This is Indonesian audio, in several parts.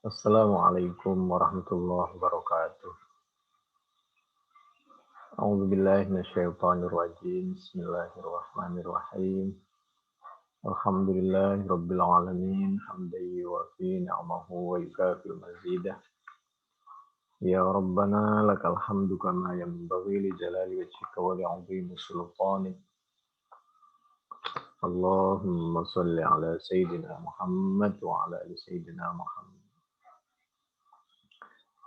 Assalamualaikum warahmatullahi wabarakatuh. A'udzu billahi minasyaitonir rajim. Bismillahirrahmanirrahim. Alhamdulillahi rabbil alamin. Hamdan yuwafi ni'amahu wa yukafi mazidah. Ya Rabbana lakal hamdu kama yanbaghi li jalali wajhika wa li'azimi sultanik. Allahumma salli ala sayyidina Muhammad wa ala ali sayyidina Muhammad.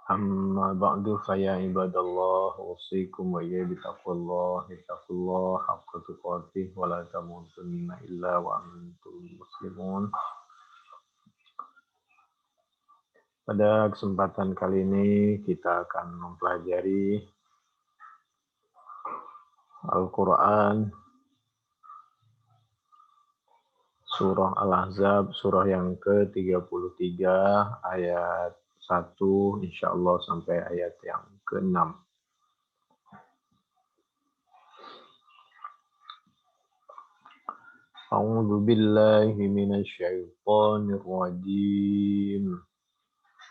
أما بعد فيا عباد الله أوصيكم وإياي بتقوى الله اتقوا الله حق تقاته ولا تموتن إلا وأنتم مسلمون. Pada kesempatan kali ini kita akan mempelajari Al-Quran Surah Al-Ahzab, surah yang ke-33 ayat 1 insyaallah sampai ayat yang ke-6. A'udzu billahi minasy syaithanir rajim.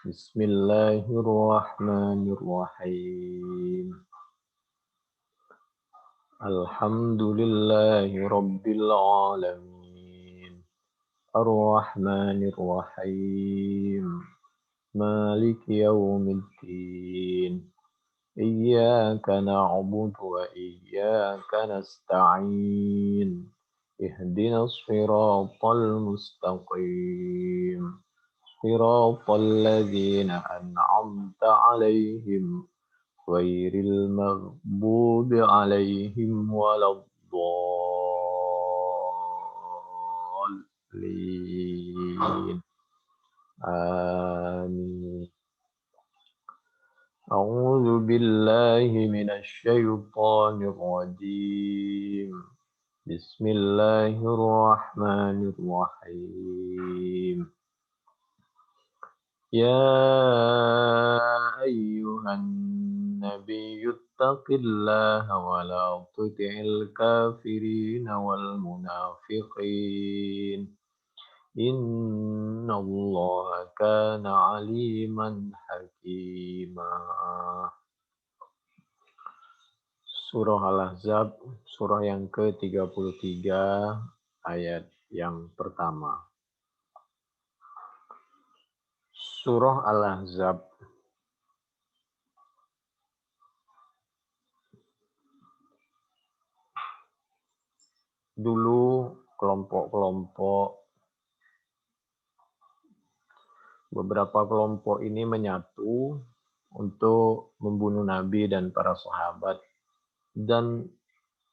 Bismillahirrahmanirrahim. Alhamdulillahi rabbil alamin. Ar-Rahmanir Rahim. Maliki yaumiddin. Iyyaka na'budu wa iyyaka nasta'in. Ihdinas siratal mustaqim. Siratal ladzina an'amta 'alaihim ghairil maghdubi 'alaihim waladdallin. Amin. A'udzu billahi minasy syaithanir rajim. Bismillahirrahmanirrahim. Ya ayyuhan nabiyyu ittaqillaha wa la tuti'il kafirin wal munafiqin. Innallaha kana aliman hakima. Surah Al-Ahzab, surah yang ke-33, ayat yang pertama. Surah Al-Ahzab dulu beberapa kelompok ini menyatu untuk membunuh Nabi dan para sahabat dan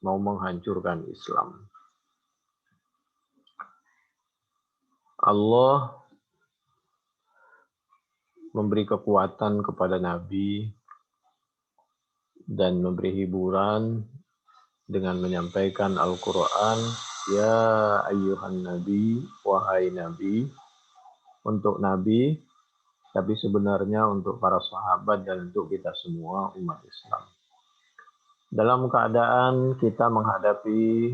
mau menghancurkan Islam. Allah memberi kekuatan kepada Nabi dan memberi hiburan dengan menyampaikan Al-Quran, ya ayyuhan nabi, wahai Nabi, untuk Nabi, tapi sebenarnya untuk para sahabat dan untuk kita semua umat Islam. Dalam keadaan kita menghadapi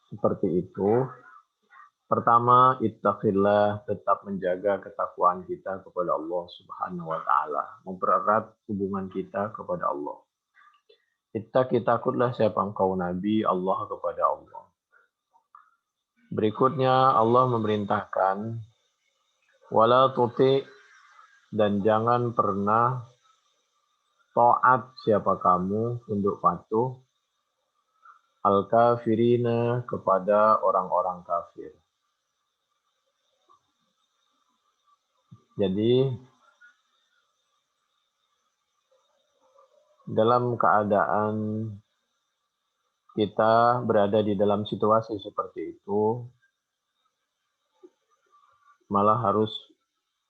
seperti itu, pertama, ittaqillah, tetap menjaga ketakwaan kita kepada Allah Subhanahu wa taala, mempererat hubungan kita kepada Allah. Ittaqi, takutlah siapa engkau Nabi Allah kepada Allah. Berikutnya Allah memerintahkan wala tuti, dan jangan pernah taat siapa kamu, tunduk patuh al-kafirina, kepada orang-orang kafir. Jadi dalam keadaan kita berada di dalam situasi seperti itu, malah harus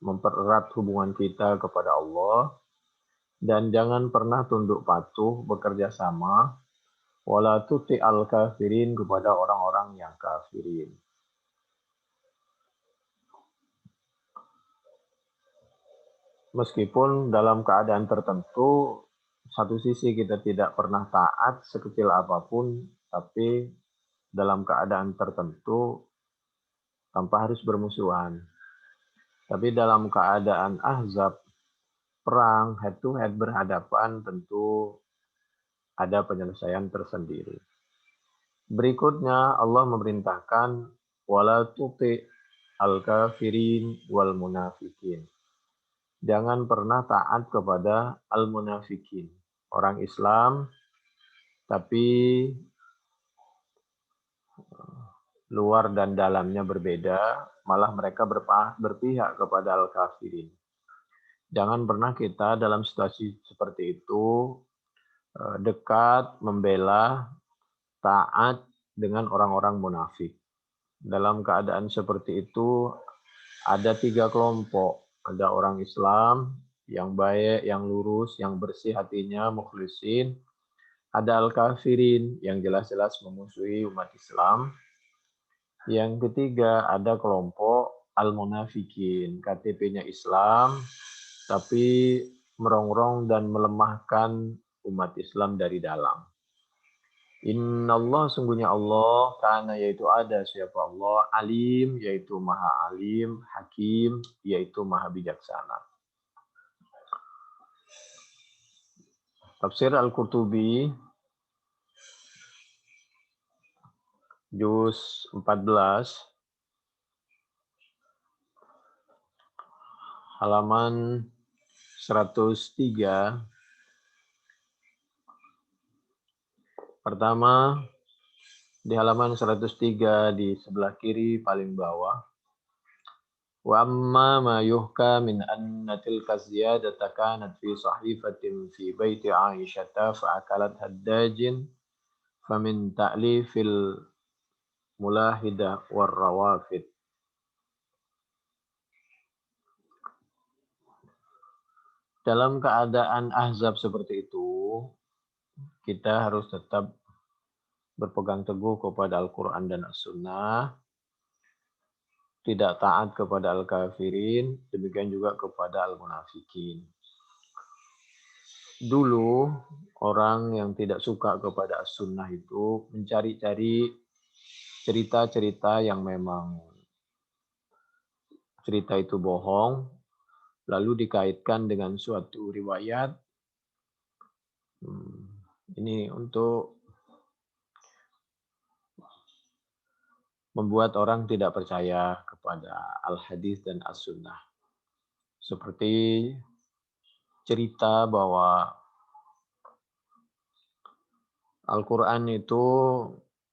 mempererat hubungan kita kepada Allah dan jangan pernah tunduk patuh, bekerja sama, wala tuti al-kafirin, kepada orang-orang yang kafirin. Meskipun dalam keadaan tertentu, satu sisi kita tidak pernah taat sekecil apapun, tapi dalam keadaan tertentu tanpa harus bermusuhan. Tapi dalam keadaan Ahzab, perang head to head berhadapan, tentu ada penyelesaian tersendiri. Berikutnya Allah memerintahkan wala tuti al-kafirin wal munafikin. Jangan pernah taat kepada al-munafikin, orang Islam tapi luar dan dalamnya berbeda, malah mereka berpihak kepada al-kafirin. Jangan pernah kita dalam situasi seperti itu dekat, membela, taat dengan orang-orang munafik. Dalam keadaan seperti itu ada 3 kelompok. Ada orang Islam yang baik, yang lurus, yang bersih hatinya, mukhlisin. Ada al-kafirin yang jelas-jelas memusuhi umat Islam. Yang ketiga ada kelompok al-munafikin, KTP-nya Islam, tapi merongrong dan melemahkan umat Islam dari dalam. Inna Allah, sungguhnya Allah, karena yaitu ada siapa Allah, alim, yaitu maha alim, hakim, yaitu maha bijaksana. Tafsir Al-Qurtubi, juz 14, halaman 103. Pertama, di halaman 103 di sebelah kiri paling bawah. Wa amma ma yuhka min anna tilka ziyadata kanat fi sahifatin fi baiti Aisyata fa'akalat haddajin famin ta'lifil mulahidah war rawafid. Dalam keadaan Ahzab seperti itu, kita harus tetap berpegang teguh kepada Al-Quran dan As-Sunnah, tidak taat kepada al-kafirin, demikian juga kepada al-munafikin. Dulu, orang yang tidak suka kepada As-Sunnah itu mencari-cari cerita-cerita yang memang cerita itu bohong, lalu dikaitkan dengan suatu riwayat. Ini untuk membuat orang tidak percaya kepada al-hadis dan as-sunnah. Seperti cerita bahwa Al-Quran itu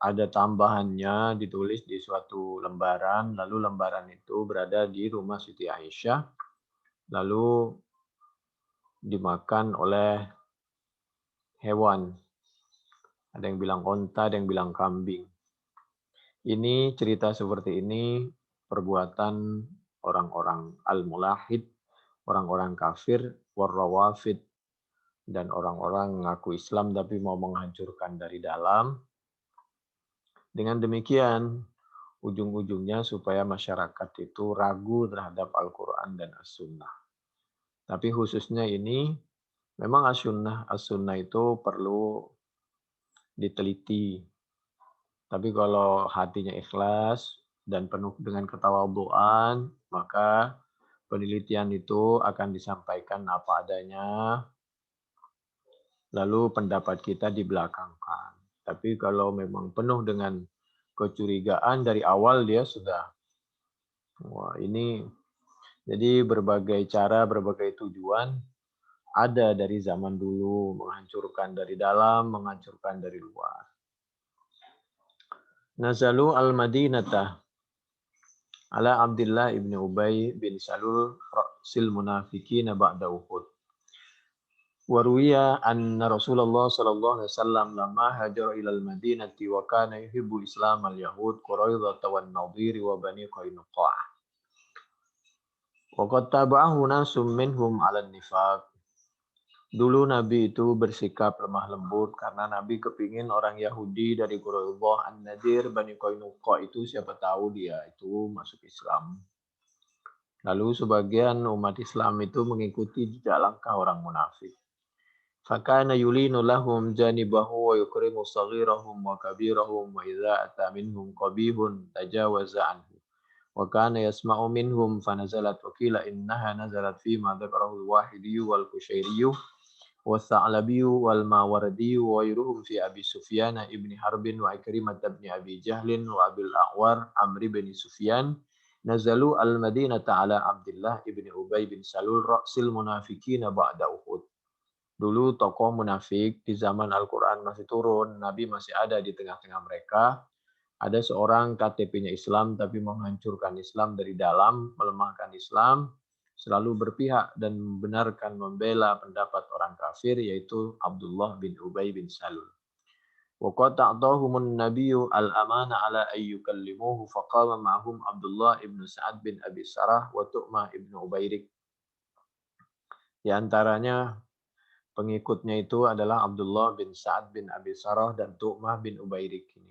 ada tambahannya ditulis di suatu lembaran, lalu lembaran itu berada di rumah Siti Aisyah, lalu dimakan oleh hewan. Ada yang bilang onta, ada yang bilang kambing. Ini cerita seperti ini perbuatan orang-orang al-mulahid, orang-orang kafir, warrawafid, dan orang-orang mengaku Islam tapi mau menghancurkan dari dalam. Dengan demikian, ujung-ujungnya supaya masyarakat itu ragu terhadap Al-Quran dan As-Sunnah. Tapi khususnya ini, memang As-Sunnah itu perlu diteliti. Tapi kalau hatinya ikhlas dan penuh dengan ketawadhuan, maka penelitian itu akan disampaikan apa adanya, lalu pendapat kita dibelakangkan. Tapi kalau memang penuh dengan kecurigaan dari awal dia sudah, wah ini, jadi berbagai cara, berbagai tujuan ada dari zaman dulu, menghancurkan dari dalam, menghancurkan dari luar. Nazalu al-Madinata ala Abdullah ibn Ubay bin Salul ra'sil munafiqina ba'da Uhud. Waruya anna Rasulullah sallallahu alaihi wasallam lamma hajara ila al-Madinati wa kana yuhibbu Islam al-Yahud Quraidah wan Nadir wa Bani Qainuqa. Wa qad taba'ahu nasum minhum 'ala an-nifaq. Dulu Nabi itu bersikap lemah lembut karena Nabi kepingin orang Yahudi dari Quraidah, An-Nadir, Bani Qainuqa itu siapa tahu dia itu masuk Islam. Lalu sebagian umat Islam itu mengikuti jejak langkah orang munafik. Fakana yulinu lahum janibahu wa yukrimu saghirahum wa kabirahum wa idza ata minhum qabihun tajawaza anhu wa kana yasma'u minhum fanazalat wa qila innaha nazalat fi ma dzakarahu al-Wahidi wal Kushairi والثعلبي والماوردي وغيرهم في أبي سفيان ابن حرب وعكرمة بن أبي جهل وأبي الأعور عمرو بن سفيان نزلوا المدينة على عبد الله ابن أبي بن سلول رأس المنافقين بعد أحد. Dulu tokoh munafik di zaman Al-Quran masih turun, Nabi masih ada di tengah-tengah mereka. Ada seorang KTP-nya Islam tapi menghancurkan Islam dari dalam, melemahkan Islam, selalu berpihak dan membenarkan membela pendapat orang kafir yaitu Abdullah bin Ubay bin Salul. Wa ta'tahumun nabiyyu al-amana ala ayyukallimuhu faqama ma'hum Abdullah ibn Sa'ad bin Abi Sarah wa Tu'mah ibn Ubairik. Di antaranya pengikutnya itu adalah Abdullah bin Sa'ad bin Abi Sarah dan Tu'mah bin Ubairik ini.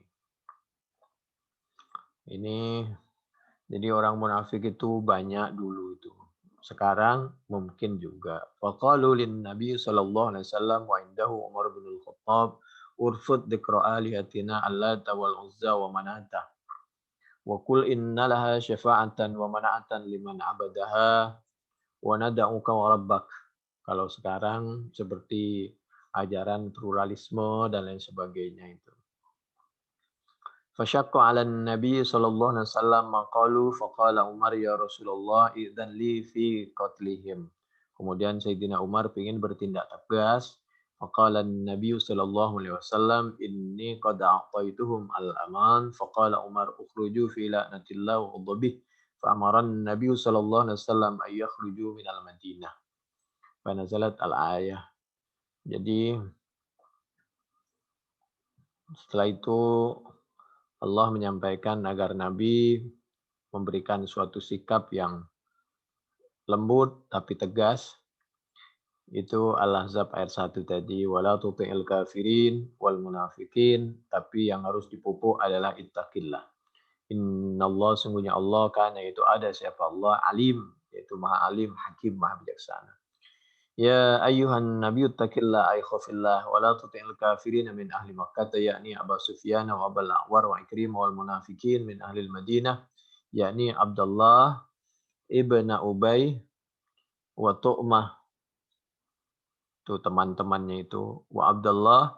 Jadi orang munafik itu banyak dulu itu. Sekarang mungkin juga. Faqalu lin Nabi sallallahu alaihi wasallam wa indahu Umar bin Al-Khattab urfud dzikra alihatina Allata wal Uzza wa Manata. Wa qul inna laha syafa'atan wa mana'atan liman abadaha wa nad'uka wa rabbak. Kalau sekarang seperti ajaran pluralisme dan lain sebagainya itu. Fasyaqqa 'ala Nabi sallallahu alaihi wasallam maqalu faqala Umar ya Rasulullah idzan li fi qatlihim. Kemudian Sayyidina Umar ingin bertindak tegas. Faqala Nabi sallallahu alaihi wasallam inni qad a'taituhum al-aman. Faqala Umar ukhruju fi la'natillah wa ghadabihi. Fa'amara Nabi sallallahu alaihi wasallam ay yakhruju minal Madinah. Fanazalat al-ayah. Jadi setelah itu Allah menyampaikan agar Nabi memberikan suatu sikap yang lembut tapi tegas. Itu Al-Ahzab ayat 1 tadi. Wala tuti'il kafirin wal munafikin. Tapi yang harus dipupuk adalah ittaqillah. Innallah sungguhnya Allah kana itu ada siapa Allah alim. Yaitu maha alim, hakim, maha bijaksana. Ya ayyuhan nabiyyu taqillah ay khafillah wa la tuti'il kafirin min ahli Makkah yakni Abu Sufyan wa Abul A'war wa Ikrimah wal munafikin min ahli Madinah yakni Abdullah ibn Ubay wa Tu'mah itu teman-temannya itu wa Abdullah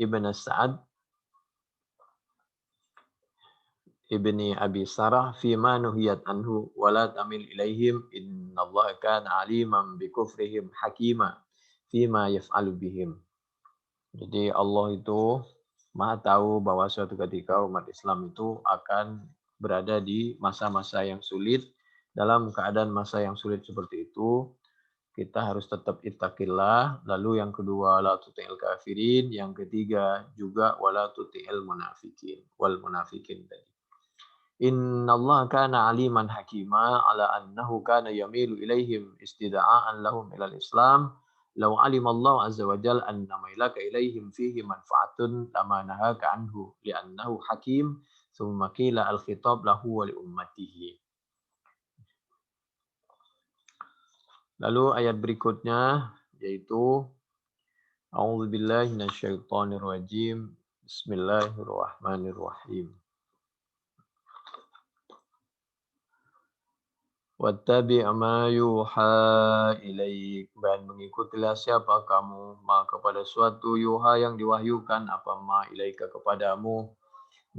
ibn Sa'ad ibni Abi Sarah fima nuhiyat anhu wa la tamil ilaihim innallaha kana aliman bi kufrihim hakima fima yaf'alu bihim. Jadi Allah itu Maha tahu bahwa suatu ketika umat Islam itu akan berada di masa-masa yang sulit. Dalam keadaan masa yang sulit seperti itu, kita harus tetap ittaqillah. Lalu yang kedua, la tuti'il kafirin. Yang ketiga juga wala tuti'il munafikin. Wal munafikin tadi. Inna Allah kana aliman hakima ala annahu kana yamilu ilaihim istida'an lahum ilal Islam. Lau alim Allah azza wa jal anna mailaka ilaihim fihi manfaatun lama nahaka anhu li'annahu hakim thumma qila al-khitab lahu wa li ummatihi. Lalu ayat berikutnya yaitu A'udzubillahi minasyaitonir rajim. Bismillahirrahmanirrahim. Wattabi' ma yuha ilaik, dan mengikutilah siapa kamu kepada suatu yuha yang diwahyukan apa ma ilaika kepadamu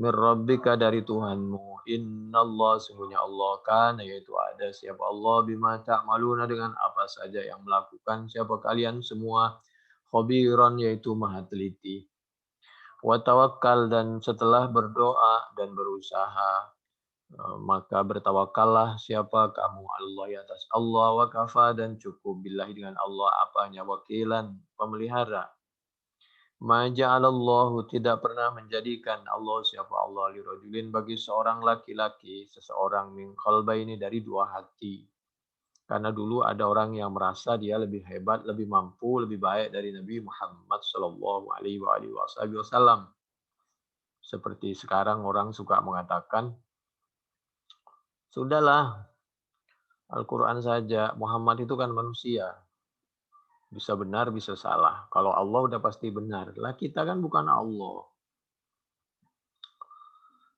min rabbika dari Tuhanmu. Innallah sungguhnya Allah kan yaitu ada siapa Allah bima ta'maluna dengan apa saja yang melakukan siapa kalian semua khabiran yaitu maha teliti. Wa tawakkal, dan setelah berdoa dan berusaha maka bertawakallah siapa kamu Allah atas Allah wa kafa, dan cukup billahi dengan Allah apanya wakilan pemelihara. Ma ja'alallahu, tidak pernah menjadikan Allah siapa Allah lirajulin bagi seorang laki-laki seseorang min qalbaini dari dua hati. Karena dulu ada orang yang merasa dia lebih hebat, lebih mampu, lebih baik dari Nabi Muhammad sallallahu alaihi wasallam. Seperti sekarang orang suka mengatakan, sudahlah, Al-Quran saja, Muhammad itu kan manusia. Bisa benar, bisa salah. Kalau Allah udah pasti benar. Lah kita kan bukan Allah.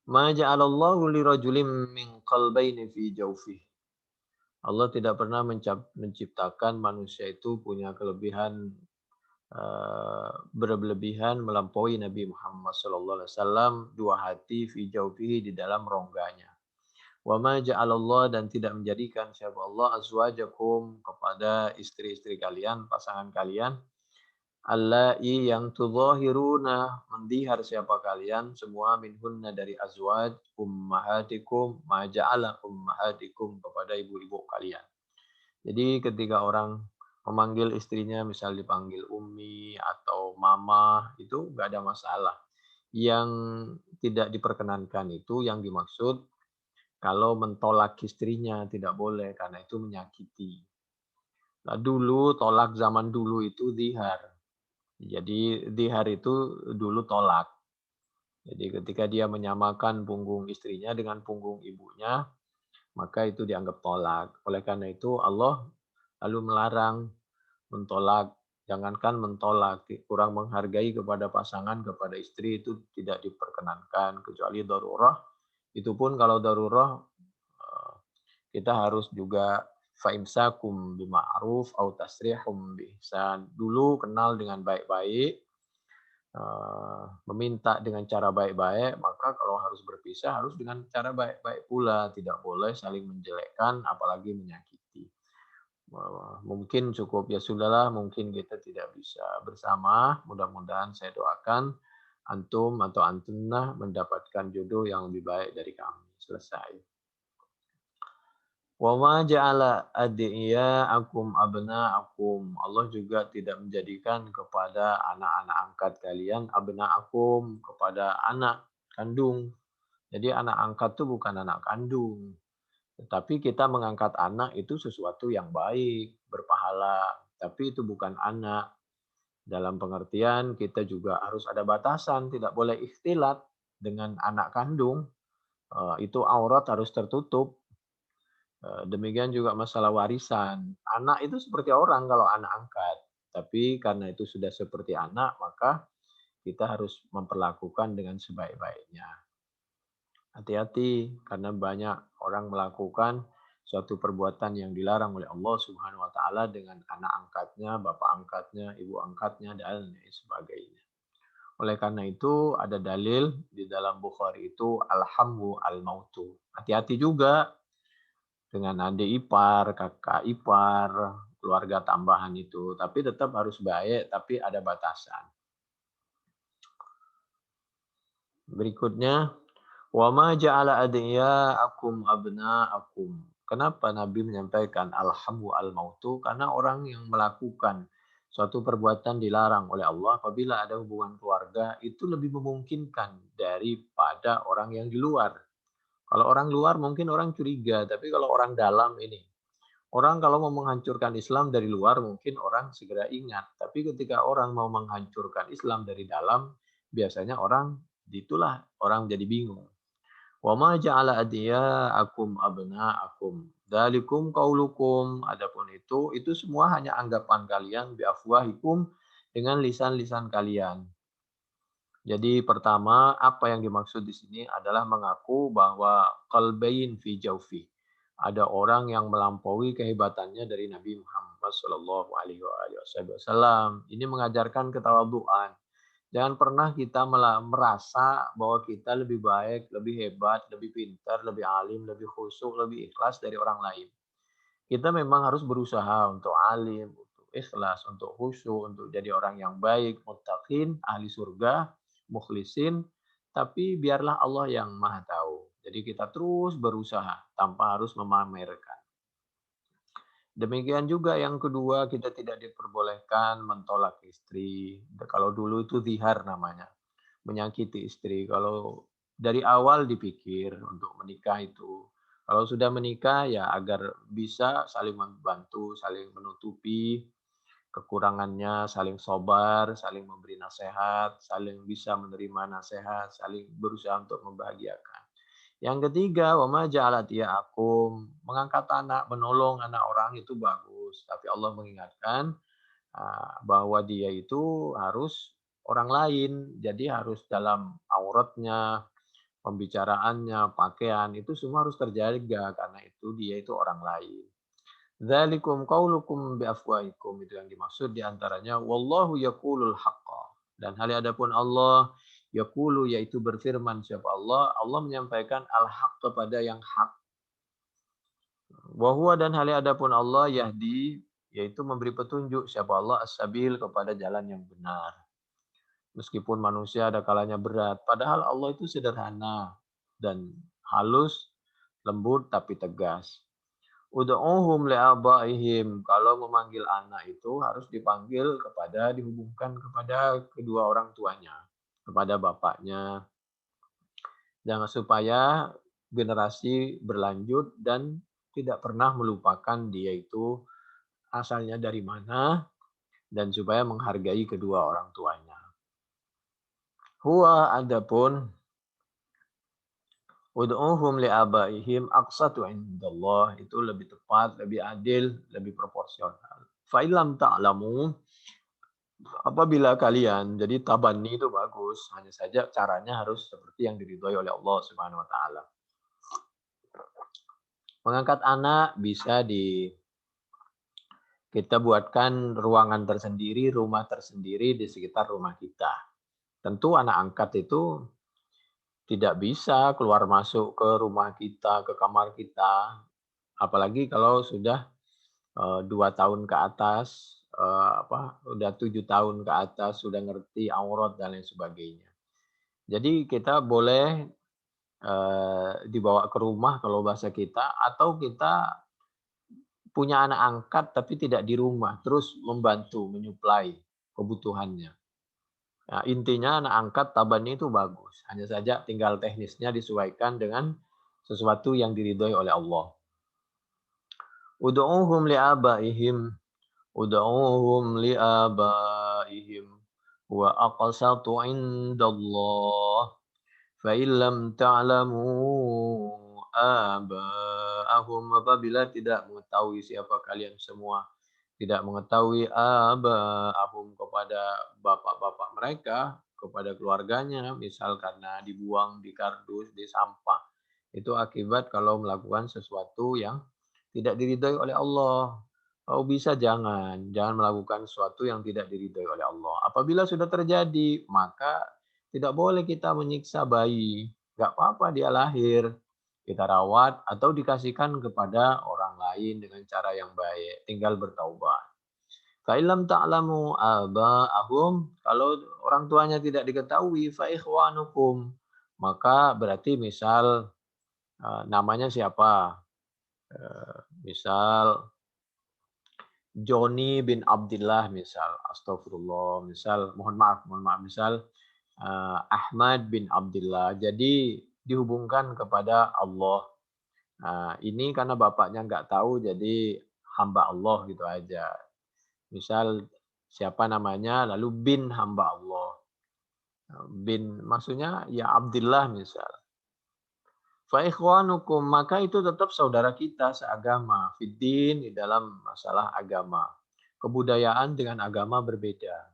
Ma ja'alallahu lirajulin min qalbayni fi jawfihi. Allah tidak pernah menciptakan manusia itu punya kelebihan berlebihan melampaui Nabi Muhammad SAW dua hati fi jawfihi di dalam rongganya. Wa ma ja'alallah dan tidak menjadikan siapa Allah azwajakum kepada istri-istri kalian, pasangan kalian, allai yang tudzahiruna mendihar siapa kalian semua minhunna dari azwaj ummahatikum ma ja'ala ummahatikum kepada ibu-ibu kalian. Jadi ketika orang memanggil istrinya misal dipanggil ummi atau mama itu nggak ada masalah. Yang tidak diperkenankan itu yang dimaksud kalau mentolak istrinya tidak boleh karena itu menyakiti. Nah, dulu tolak zaman dulu itu dihar. Jadi dihar itu dulu tolak. Jadi ketika dia menyamakan punggung istrinya dengan punggung ibunya, maka itu dianggap tolak. Oleh karena itu Allah lalu melarang mentolak. Jangankan mentolak, kurang menghargai kepada pasangan, kepada istri itu tidak diperkenankan kecuali darurah. Itu pun kalau darurah kita harus juga faimsakum bima'ruf au tasrihum bihsan. Dulu kenal dengan baik-baik, meminta dengan cara baik-baik, maka kalau harus berpisah harus dengan cara baik-baik pula. Tidak boleh saling menjelekkan, apalagi menyakiti. Mungkin cukup, ya sudahlah, mungkin kita tidak bisa bersama. Mudah-mudahan saya doakan antum atau antunah mendapatkan jodoh yang lebih baik dari kami. Selesai. Wa ma ja'ala adiya'akum abna'akum. Allah juga tidak menjadikan kepada anak-anak angkat kalian abna'akum kepada anak kandung. Jadi anak angkat itu bukan anak kandung. Tetapi kita mengangkat anak itu sesuatu yang baik, berpahala. Tapi itu bukan anak. Dalam pengertian kita juga harus ada batasan, tidak boleh ikhtilat dengan anak kandung. Itu aurat harus tertutup. Demikian juga masalah warisan. Anak itu seperti orang kalau anak angkat. Tapi karena itu sudah seperti anak, maka kita harus memperlakukan dengan sebaik-baiknya. Hati-hati karena banyak orang melakukan suatu perbuatan yang dilarang oleh Allah Subhanahu wa taala dengan anak angkatnya, bapak angkatnya, ibu angkatnya dan lain sebagainya. Oleh karena itu ada dalil di dalam Bukhari itu alhamu al-mautu. Hati-hati juga dengan adik ipar, kakak ipar, keluarga tambahan itu. Tapi tetap harus baik, tapi ada batasan. Berikutnya, wa ma ja'ala adiya'akum abna'akum. Kenapa Nabi menyampaikan alhamu al-mautu? Karena orang yang melakukan suatu perbuatan dilarang oleh Allah apabila ada hubungan keluarga itu lebih memungkinkan daripada orang yang di luar. Kalau orang luar mungkin orang curiga, tapi kalau orang dalam ini, orang kalau mau menghancurkan Islam dari luar mungkin orang segera ingat, tapi ketika orang mau menghancurkan Islam dari dalam, biasanya orang itulah orang jadi bingung. Wa ma ja'ala adiya'akum abna'akum. Dzalikum qaulukum. Adapun itu semua hanya anggapan kalian bi afwahikum dengan lisan-lisan kalian. Jadi pertama, apa yang dimaksud di sini adalah mengaku bahwa qalbain fi jaufi. Ada orang yang melampaui kehebatannya dari Nabi Muhammad Shallallahu Alaihi Wasallam. Ini mengajarkan ketawaduan. Jangan pernah kita merasa bahwa kita lebih baik, lebih hebat, lebih pintar, lebih alim, lebih khusyuk, lebih ikhlas dari orang lain. Kita memang harus berusaha untuk alim, untuk ikhlas, untuk khusyuk, untuk jadi orang yang baik, muttaqin, ahli surga, mukhlisin, tapi biarlah Allah yang Maha tahu. Jadi kita terus berusaha tanpa harus memamerkan. Demikian juga yang kedua, kita tidak diperbolehkan mentolak istri. Kalau dulu itu zihar namanya, menyakiti istri. Kalau dari awal dipikir untuk menikah itu, kalau sudah menikah ya agar bisa saling membantu, saling menutupi kekurangannya, saling sabar, saling memberi nasihat, saling bisa menerima nasihat, saling berusaha untuk membahagiakan. Yang ketiga, wa ma ja'alat ya'akum, mengangkat anak, menolong anak orang itu bagus. Tapi Allah mengingatkan bahwa dia itu harus orang lain, jadi harus dalam auratnya, pembicaraannya, pakaian, itu semua harus terjaga karena itu dia itu orang lain. Dzalikum qaulukum biafwahikum, itu yang dimaksud di antaranya wallahu yaqulul haqqa. Dan hal adapun Allah yaqulu, yaitu berfirman siapa Allah, Allah menyampaikan al-haq kepada yang hak. Wa huwa, dan hal adapun Allah yahdi, yaitu memberi petunjuk siapa Allah as-sabil, kepada jalan yang benar. Meskipun manusia ada kalanya berat, padahal Allah itu sederhana dan halus, lembut tapi tegas. Ud'uhum li'abaihim, kalau memanggil anak itu harus dipanggil kepada, dihubungkan kepada kedua orang tuanya, kepada bapaknya. Jangan, supaya generasi berlanjut dan tidak pernah melupakan dia itu asalnya dari mana, dan supaya menghargai kedua orang tuanya. Huwa, adapun ud'uhum li'abaihim aqsatu indallah, itu lebih tepat, lebih adil, lebih proporsional. Fa illam ta'lamu, apabila kalian, jadi tabanni itu bagus, hanya saja caranya harus seperti yang diridhoi oleh Allah Subhanahu wa taala. Mengangkat anak bisa kita buatkan ruangan tersendiri, rumah tersendiri di sekitar rumah kita. Tentu anak angkat itu tidak bisa keluar masuk ke rumah kita, ke kamar kita. Apalagi kalau sudah 2 tahun ke atas, udah 7 tahun ke atas, sudah ngerti aurat dan lain sebagainya. Jadi kita boleh dibawa ke rumah kalau bahasa kita, atau kita punya anak angkat tapi tidak di rumah, terus membantu, menyuplai kebutuhannya. Nah, intinya anak angkat tabani itu bagus. Hanya saja tinggal teknisnya disesuaikan dengan sesuatu yang diridhoi oleh Allah. Ud'uhum li'abaihim, ud'uhum li'abaihim wa aqsatu indallah fa illam ta'lamu aba'ahum, apabila tidak mengetahui siapa kalian semua, tidak mengetahui aba'ahum, kepada bapak-bapak mereka, kepada keluarganya, misal karena dibuang di kardus, di sampah. Itu akibat kalau melakukan sesuatu yang tidak diridhoi oleh Allah. Kalau bisa jangan melakukan sesuatu yang tidak diridhoi oleh Allah. Apabila sudah terjadi, maka tidak boleh kita menyiksa bayi. Nggak apa-apa dia lahir, kita rawat atau dikasihkan kepada orang lain dengan cara yang baik, tinggal bertaubat. Fa illam ta'lamu aba'ahum, kalau orang tuanya tidak diketahui, fa ikhwanukum, maka berarti misal namanya siapa? Misal Joni bin Abdillah misal, astagfirullah, misal mohon maaf, misal Ahmad bin Abdillah. Jadi dihubungkan kepada Allah. Nah, ini karena bapaknya nggak tahu, jadi hamba Allah gitu aja. Misal siapa namanya, lalu bin hamba Allah. Bin maksudnya ya Abdillah misal. Fa ikhwanukum, maka itu tetap saudara kita seagama, fiddin, di dalam masalah agama. Kebudayaan dengan agama berbeda.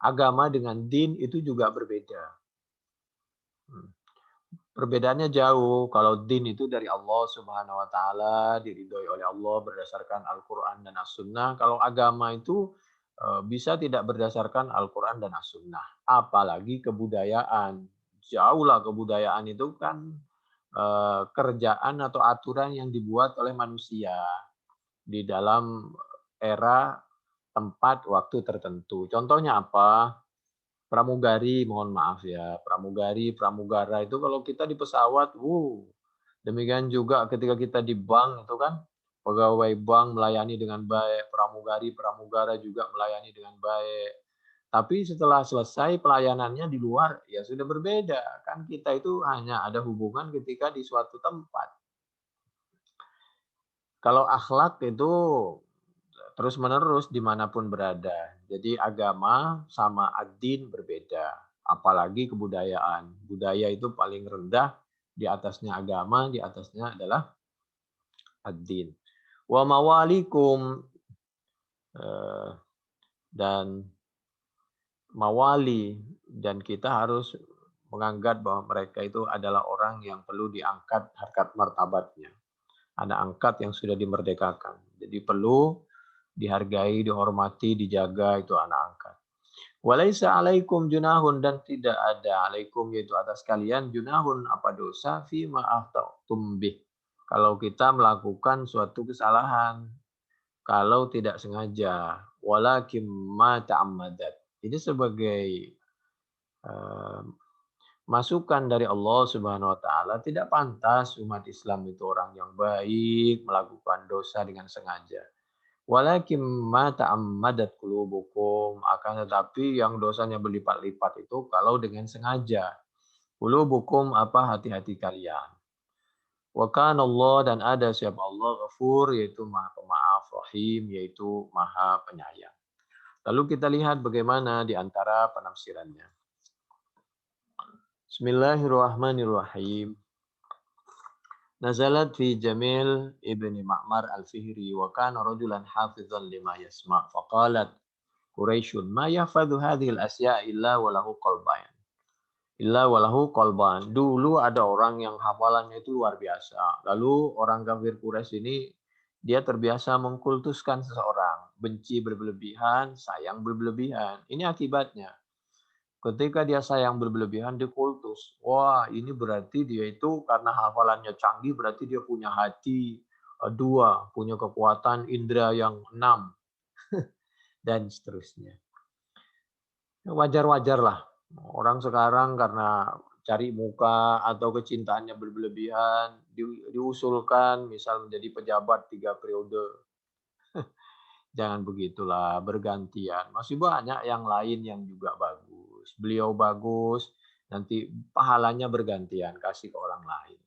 Agama dengan din itu juga berbeda. Perbedaannya jauh. Kalau din itu dari Allah Subhanahu wa taala, diridhoi oleh Allah berdasarkan Al-Qur'an dan As-Sunnah. Kalau agama itu bisa tidak berdasarkan Al-Qur'an dan As-Sunnah. Apalagi kebudayaan. Jauhlah kebudayaan itu kan kerjaan atau aturan yang dibuat oleh manusia di dalam era, tempat, waktu tertentu. Contohnya apa? Pramugari, mohon maaf ya, pramugari, pramugara itu kalau kita di pesawat, demikian juga ketika kita di bank itu kan, pegawai bank melayani dengan baik, pramugari, pramugara juga melayani dengan baik. Tapi setelah selesai pelayanannya di luar, ya sudah berbeda. Kan kita itu hanya ada hubungan ketika di suatu tempat. Kalau akhlak itu terus-menerus dimanapun berada. Jadi agama sama ad-din berbeda. Apalagi kebudayaan. Budaya itu paling rendah, di atasnya agama, di atasnya adalah ad-din. Wa mawalikum, dan mawali, dan kita harus menganggap bahwa mereka itu adalah orang yang perlu diangkat harkat martabatnya. Anak angkat yang sudah dimerdekakan. Jadi perlu dihargai, dihormati, dijaga itu anak angkat. Walaisa alaikum junahun dan tidak ada alaikum yaitu atas kalian junahun apa dosa fi ma akhtatum bih. Kalau kita melakukan suatu kesalahan, kalau tidak sengaja, walakin ma ta'ammadat. Ini sebagai eh, masukan dari Allah Subhanahu wa taala, tidak pantas umat Islam itu orang yang baik melakukan dosa dengan sengaja. Walakin ma ta'ammadat qulubukum, akan tetapi yang dosanya berlipat-lipat itu kalau dengan sengaja. Qulubukum apa hati-hati kalian. Wa kana Allah dan ada siapa Allah Ghafur yaitu Maha Pemaaf, Rahim yaitu Maha Penyayang. Lalu kita lihat bagaimana di antara penafsirannya. Bismillahirrahmanirrahim. Nazalat fi Jamil ibni Ma'mar al-Fihri wa kana rajulan hafizan lima yasma' faqalat Quraisyun ma yahfadhu hadhil asya' illa walahu qalban. Illa walahu qalban. Dulu ada orang yang hafalannya itu luar biasa. Lalu orang kafir Quraisy ini dia terbiasa mengkultuskan seseorang, benci berlebihan, sayang berlebihan. Ini akibatnya. Ketika dia sayang berlebihan, dia kultus. Wah, ini berarti dia itu karena hafalannya canggih, berarti dia punya hati dua, punya kekuatan indera yang 6, dan seterusnya. Wajar-wajar lah. Orang sekarang karena cari muka atau kecintaannya berlebihan, diusulkan misal menjadi pejabat 3 periode. Jangan begitulah, bergantian. Masih banyak yang lain yang juga bagus. Beliau bagus, nanti pahalanya bergantian, kasih ke orang lain.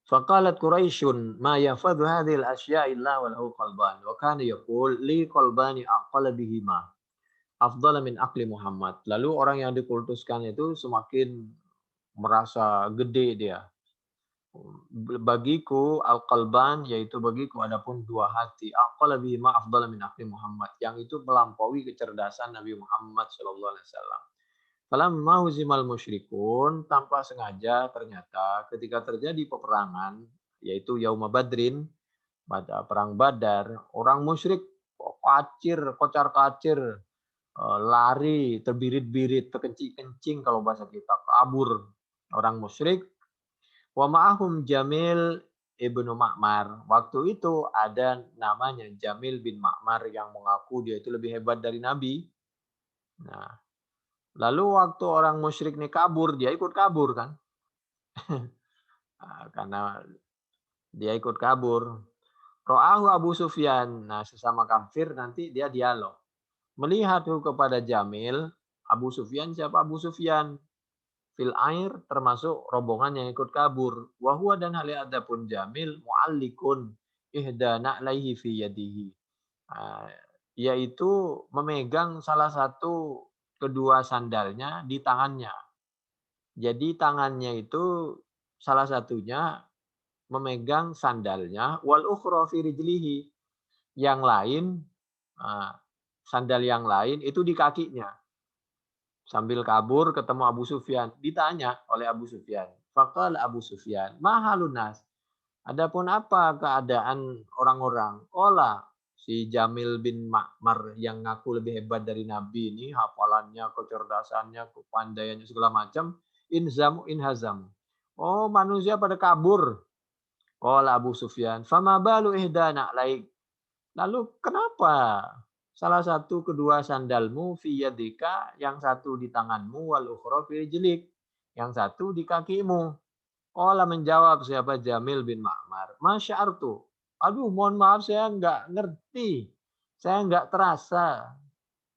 Faqalat Quraisyun ma yafadhu hadhil asya' illa walahu qalban wa kana yaqul li qalbani aqala bihima afdala min aqli Muhammad. Lalu orang yang dikultuskan itu semakin merasa gede dia. Bagiku al-qalban yaitu bagiku adapun dua hati aqala bihima afdala min aqli Muhammad yang itu melampaui kecerdasan Nabi Muhammad sallallahu alaihi wasallam. Falamma huzimal musyrikun tanpa sengaja ternyata ketika terjadi peperangan yaitu Yauma Badrin pada perang Badar orang musyrik kocar-kacir lari terbirit-birit terkencing-kencing kalau bahasa kita kabur orang musyrik. Wa ma'ahum Jamil ibnu Ma'mar. Waktu itu ada namanya Jamil bin Ma'mar yang mengaku dia itu lebih hebat dari Nabi. Nah, lalu waktu orang musyrik ini kabur, dia ikut kabur kan? Karena dia ikut kabur. Ro'ahu Abu Sufyan. Nah, sesama kafir nanti dia dialog. Melihat kepada Jamil, Abu Sufyan siapa Abu Sufyan? Fil air termasuk rombongan yang ikut kabur. Wahwa dan hal adapun Jamil mu'allikun ihdana alaihi fi yadihi. Yaitu memegang salah satu kedua sandalnya di tangannya. Jadi tangannya itu salah satunya memegang sandalnya wal ukhra fi rijlihi. Yang lain sandal yang lain itu di kakinya. Sambil kabur ketemu Abu Sufyan, ditanya oleh Abu Sufyan. Faqala Abu Sufyan, "Mahalun nas?" Adapun apa keadaan orang-orang? Qala si Jamil bin Ma'mar yang ngaku lebih hebat dari Nabi ini, hafalannya, kecerdasannya, kepandaiannya segala macam, inzamu inhazam. Oh, manusia pada kabur. Qala Abu Sufyan, "Fama balu ihdana laik?" Lalu kenapa salah satu kedua sandalmu fi yadika, yang satu di tanganmu, wal ukhra fi rijlik, yang satu di kakimu. Qala menjawab siapa Jamil bin Ma'mar, masya'artu. Aduh, mohon maaf saya enggak ngerti. Saya enggak terasa.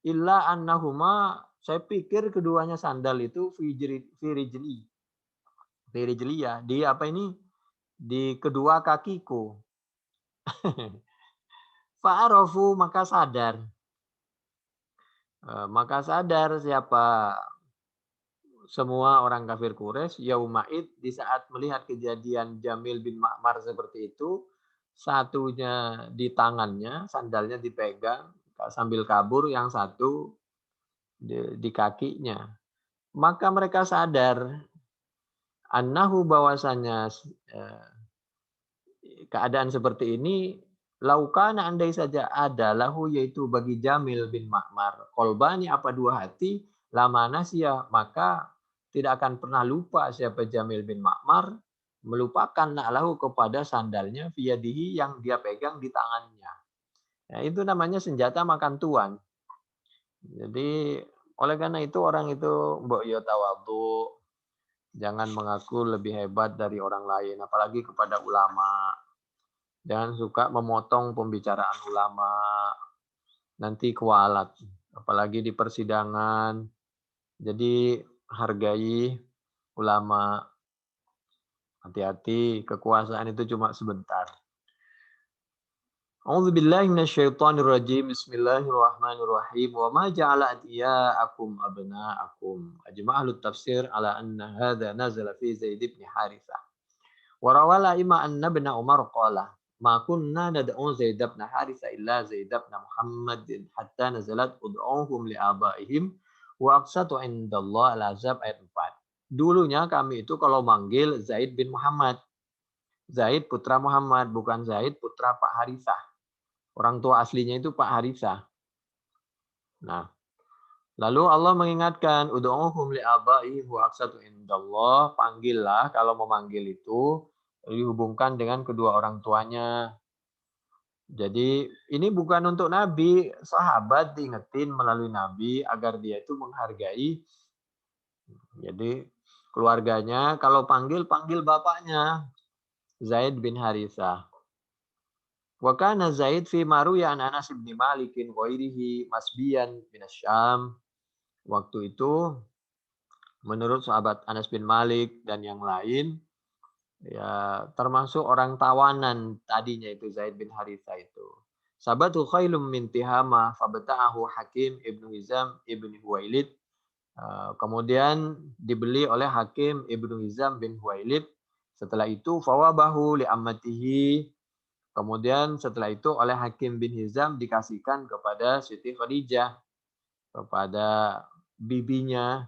Illa annahuma, saya pikir keduanya sandal itu fi rijli. Fi rijli ya, di apa ini? Di kedua kakiku. Fa'arafu maka sadar. Maka sadar siapa semua orang kafir Quraisy yauma'id di saat melihat kejadian Jamil bin Ma'mar seperti itu, satunya di tangannya, sandalnya dipegang sambil kabur, yang satu di kakinya. Maka mereka sadar annahu bahwasanya keadaan seperti ini laukana andai saja ada lahu yaitu bagi Jamil bin Ma'mar kolbani apa dua hati lama nasya maka tidak akan pernah lupa siapa Jamil bin Ma'mar melupakan na'lahu kepada sandalnya fiyadihi yang dia pegang di tangannya. Ya, itu namanya senjata makan tuan. Jadi oleh karena itu orang itu mbok yo tawadhu, jangan mengaku lebih hebat dari orang lain apalagi kepada ulama. Jangan suka memotong pembicaraan ulama, nanti kualat. Apalagi di persidangan. Jadi hargai ulama. Hati-hati, kekuasaan itu cuma sebentar. A'udzubillahi minasyaitonirrajim. Bismillahirrahmanirrahim. Wa ma ja'ala adiya'akum abna'akum. Ajma'ahlut tafsir ala anna hadha nazala fi Zaid bin Harithah. Wa rawala ima anna bin Umar qala ma kunna nad'u Zaid bin Harithah illa Zaid bin Muhammadin hatta nazalat ud'uhum li abaihim wa aqsatu indallah al-azab ayat 4. Dulunya kami itu kalau manggil Zaid bin Muhammad. Zaid putra Muhammad, bukan Zaid putra Pak Harithah. Orang tua aslinya itu Pak Harithah. Nah, lalu Allah mengingatkan, ud'uhum li abaihim wa aqsatu indallah, panggillah kalau memanggil itu dihubungkan dengan kedua orang tuanya. Jadi ini bukan untuk Nabi, sahabat diingetin melalui Nabi agar dia itu menghargai. Jadi keluarganya kalau panggil bapaknya Zaid bin Harithah. Wa kana Zaid fi maruya an Anas bin Malik ghairihi masbiyan bin Syam. Waktu itu menurut sahabat Anas bin Malik dan yang lain ya termasuk orang tawanan tadinya itu Zaid bin Haritha itu. Sabatu khailum min Tihama fabta'ahu Hakim ibnu Hizam ibnu Huwailid. Kemudian dibeli oleh Hakim ibnu Hizam bin Huwailid. Setelah itu fawabahu li ammatihi. Kemudian setelah itu oleh Hakim bin Hizam dikasihkan kepada Siti Khadijah, kepada bibinya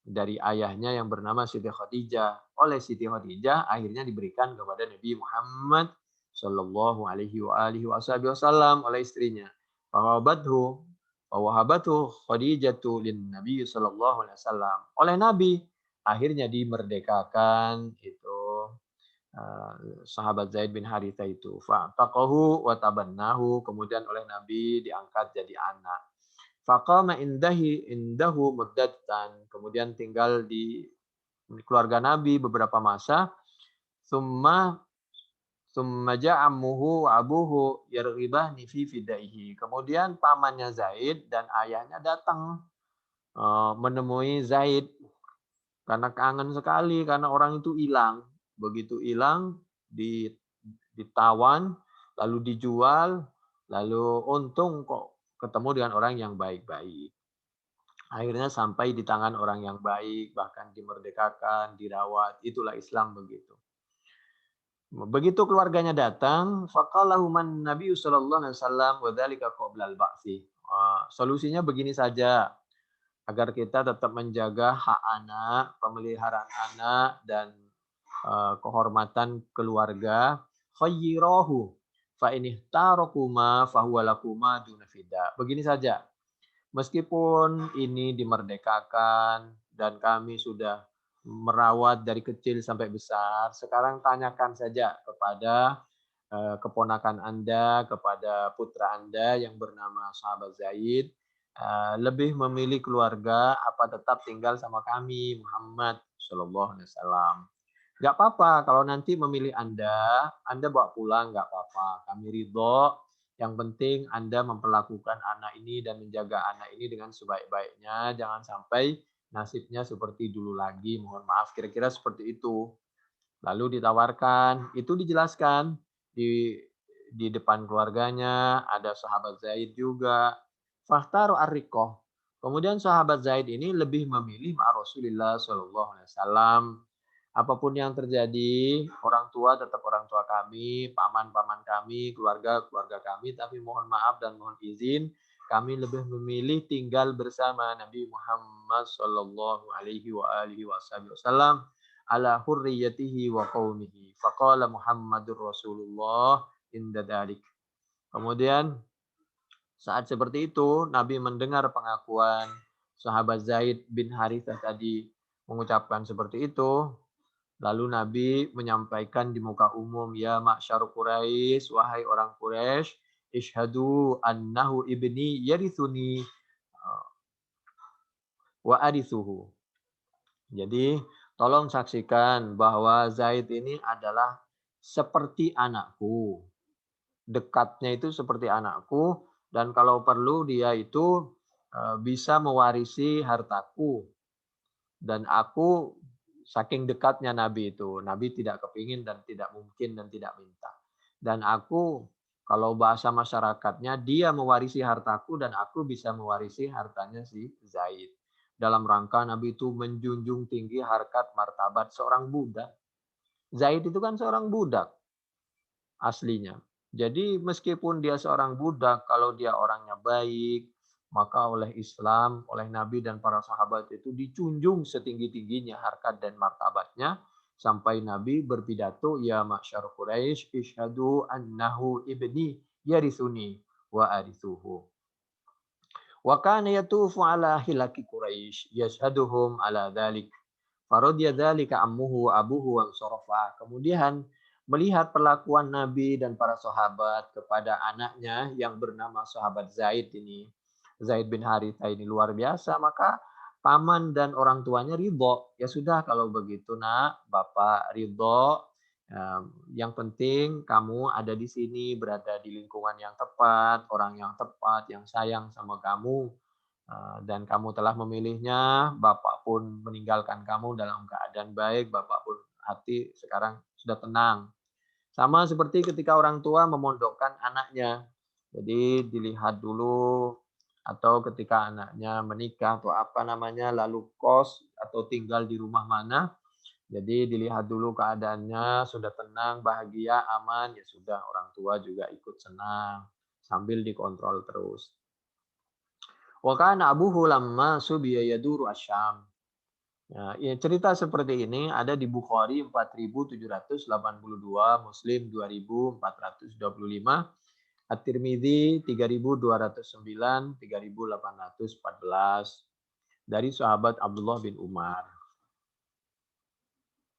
dari ayahnya yang bernama Siti Khadijah. Oleh Siti Khadijah akhirnya diberikan kepada Nabi Muhammad Shallallahu Alaihi Wasallam oleh istrinya. Fawahabathu Khadijatu lin Nabi Shallallahu Alaihi Wasallam. Oleh Nabi akhirnya dimerdekakan itu sahabat Zaid bin Haritha itu. Fa'taqahu wa tabannahu, kemudian oleh Nabi diangkat jadi anak. Faqama indahu muddatan, kemudian tinggal di keluarga Nabi beberapa masa. Summa ja'ammuhu wa abuhu yarghibani fi fidaihi. Kemudian pamannya Zaid dan ayahnya datang menemui Zaid karena kangen sekali karena orang itu hilang. Begitu hilang ditawan, lalu dijual, lalu untung kok ketemu dengan orang yang baik-baik. Akhirnya sampai di tangan orang yang baik, bahkan dimerdekakan, dirawat. Itulah Islam begitu. Begitu keluarganya datang, faqalahu man Nabi sallallahu alaihi wasallam wa dzalika qabla al-ba'tsi. Solusinya begini saja agar kita tetap menjaga hak anak, pemeliharaan anak dan kehormatan keluarga. Khayyirahu fa in ihtarakuma fa huwa lakuma duna fida. Begini saja. Meskipun ini dimerdekakan dan kami sudah merawat dari kecil sampai besar, sekarang tanyakan saja kepada keponakan Anda, kepada putra Anda yang bernama sahabat Zaid, lebih memilih keluarga apa tetap tinggal sama kami Muhammad Shallallahu Alaihi Wasallam. Gak apa-apa kalau nanti memilih Anda bawa pulang gak apa-apa. Kami ridho. Yang penting Anda memperlakukan anak ini dan menjaga anak ini dengan sebaik-baiknya. Jangan sampai nasibnya seperti dulu lagi. Mohon maaf, kira-kira seperti itu. Lalu ditawarkan, itu dijelaskan di depan keluarganya. Ada sahabat Zaid juga. Fakhtaru ar-riqah. Kemudian sahabat Zaid ini lebih memilih Rasulullah Shallallahu Alaihi Wasallam. Apapun yang terjadi, orang tua tetap orang tua kami, paman-paman kami, keluarga kami, tapi mohon maaf dan mohon izin, kami lebih memilih tinggal bersama Nabi Muhammad sallallahu alaihi wa alihi wasallam ala hurriyatihi wa qaumihi. Faqala Muhammadur Rasulullah inda dzalik. Kemudian saat seperti itu Nabi mendengar pengakuan sahabat Zaid bin Harithah tadi mengucapkan seperti itu. Lalu Nabi menyampaikan di muka umum, ya ma'syar Quraisy, wahai orang Quraisy, ishhadu annahu ibni yarithuni wa arithuhu. Jadi tolong saksikan bahwa Zaid ini adalah seperti anakku. Dekatnya itu seperti anakku dan kalau perlu dia itu bisa mewarisi hartaku. Dan aku saking dekatnya Nabi itu, Nabi tidak kepingin dan tidak mungkin dan tidak minta. Dan aku, kalau bahasa masyarakatnya, dia mewarisi hartaku dan aku bisa mewarisi hartanya si Zaid. Dalam rangka Nabi itu menjunjung tinggi harkat martabat seorang budak. Zaid itu kan seorang budak aslinya. Jadi meskipun dia seorang budak, kalau dia orangnya baik, maka oleh Islam, oleh Nabi dan para sahabat itu dicunjung setinggi-tingginya harkat dan martabatnya sampai Nabi berpidato, ya ma'syar Quraisy isyhadu annahu ibni yarithuni wa arithuhu. Wa kana yatufu ala hilaki Quraisy yashhaduhum ala dzalik. Faradiya dzalika ammuhu wa abuhu wa sarafa. Kemudian melihat perlakuan Nabi dan para sahabat kepada anaknya yang bernama sahabat Zaid ini, Zaid bin Harithah ini luar biasa, maka paman dan orang tuanya ridho. Ya sudah kalau begitu nak, Bapak ridho. Yang penting kamu ada di sini, berada di lingkungan yang tepat, orang yang tepat, yang sayang sama kamu. Dan kamu telah memilihnya, Bapak pun meninggalkan kamu dalam keadaan baik, Bapak pun hati sekarang sudah tenang. Sama seperti ketika orang tua memondokkan anaknya. Jadi dilihat dulu atau ketika anaknya menikah atau apa namanya lalu kos atau tinggal di rumah mana. Jadi dilihat dulu keadaannya sudah tenang, bahagia, aman, ya sudah orang tua juga ikut senang sambil dikontrol terus. Wa kana abuhu lamma subiya yaduru asyam. Ya, cerita seperti ini ada di Bukhari 4782, Muslim 2425, At-Tirmidzi 3209, 3814 dari sahabat Abdullah bin Umar.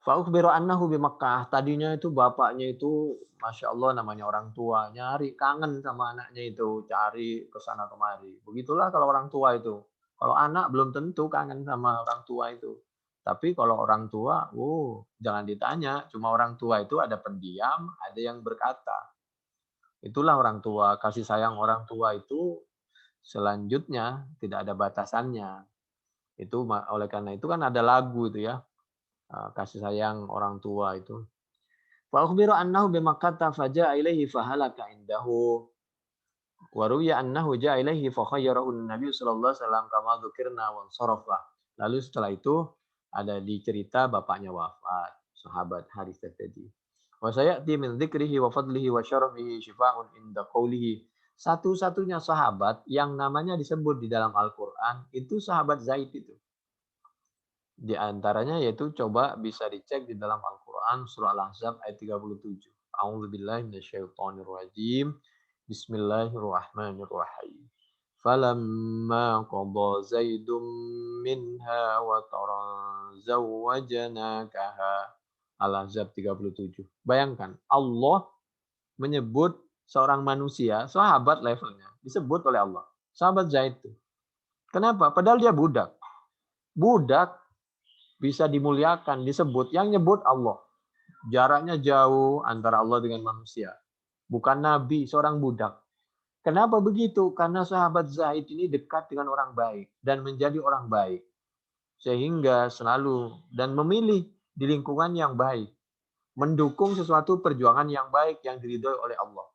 Fa'ukhbiru annahu bi Makkah. Tadinya itu bapaknya itu Masya Allah namanya orang tua. Nyari kangen sama anaknya itu. Cari ke sana kemari. Begitulah kalau orang tua itu. Kalau anak belum tentu kangen sama orang tua itu. Tapi kalau orang tua, jangan ditanya. Cuma orang tua itu ada pendiam, ada yang berkata. Itulah orang tua. Kasih sayang orang tua itu selanjutnya tidak ada batasannya. Itu oleh karena itu kan ada lagu itu ya. Kasih sayang orang tua itu. Fa ukhbira annahu bimakkata faja'a ilaihi fahalaka indahu. Wa ruwiya annahu ja'a ilaihi fa khayyarahu an-nabiy sallallahu alaihi wasallam kama dzukirna wa sarafa. Lalu setelah itu ada di cerita bapaknya wafat, sahabat Harithah tadi. Wa sayati min dzikrihi wa fadlihi wa syarafihi shifaa'un inda qawlihi. Satu-satunya sahabat yang namanya disebut di dalam Al-Qur'an itu sahabat Zaid itu. Di antaranya yaitu coba bisa dicek di dalam Al-Quran surah Al-Ahzab ayat 37. A'udzubillahi minasyaitonirrajim. Bismillahirrahmanirrahim. Falamma qada Zaidum minha wa taran zawwajnakaha. Al-Ahzab 37. Bayangkan Allah menyebut seorang manusia, sahabat levelnya, disebut oleh Allah. Sahabat Zaid itu. Kenapa? Padahal dia budak. Budak bisa dimuliakan, disebut. Yang nyebut Allah. Jaraknya jauh antara Allah dengan manusia. Bukan Nabi, seorang budak. Kenapa begitu? Karena sahabat Zaid ini dekat dengan orang baik. Dan menjadi orang baik. Sehingga selalu dan memilih di lingkungan yang baik. Mendukung sesuatu perjuangan yang baik yang diridhoi oleh Allah.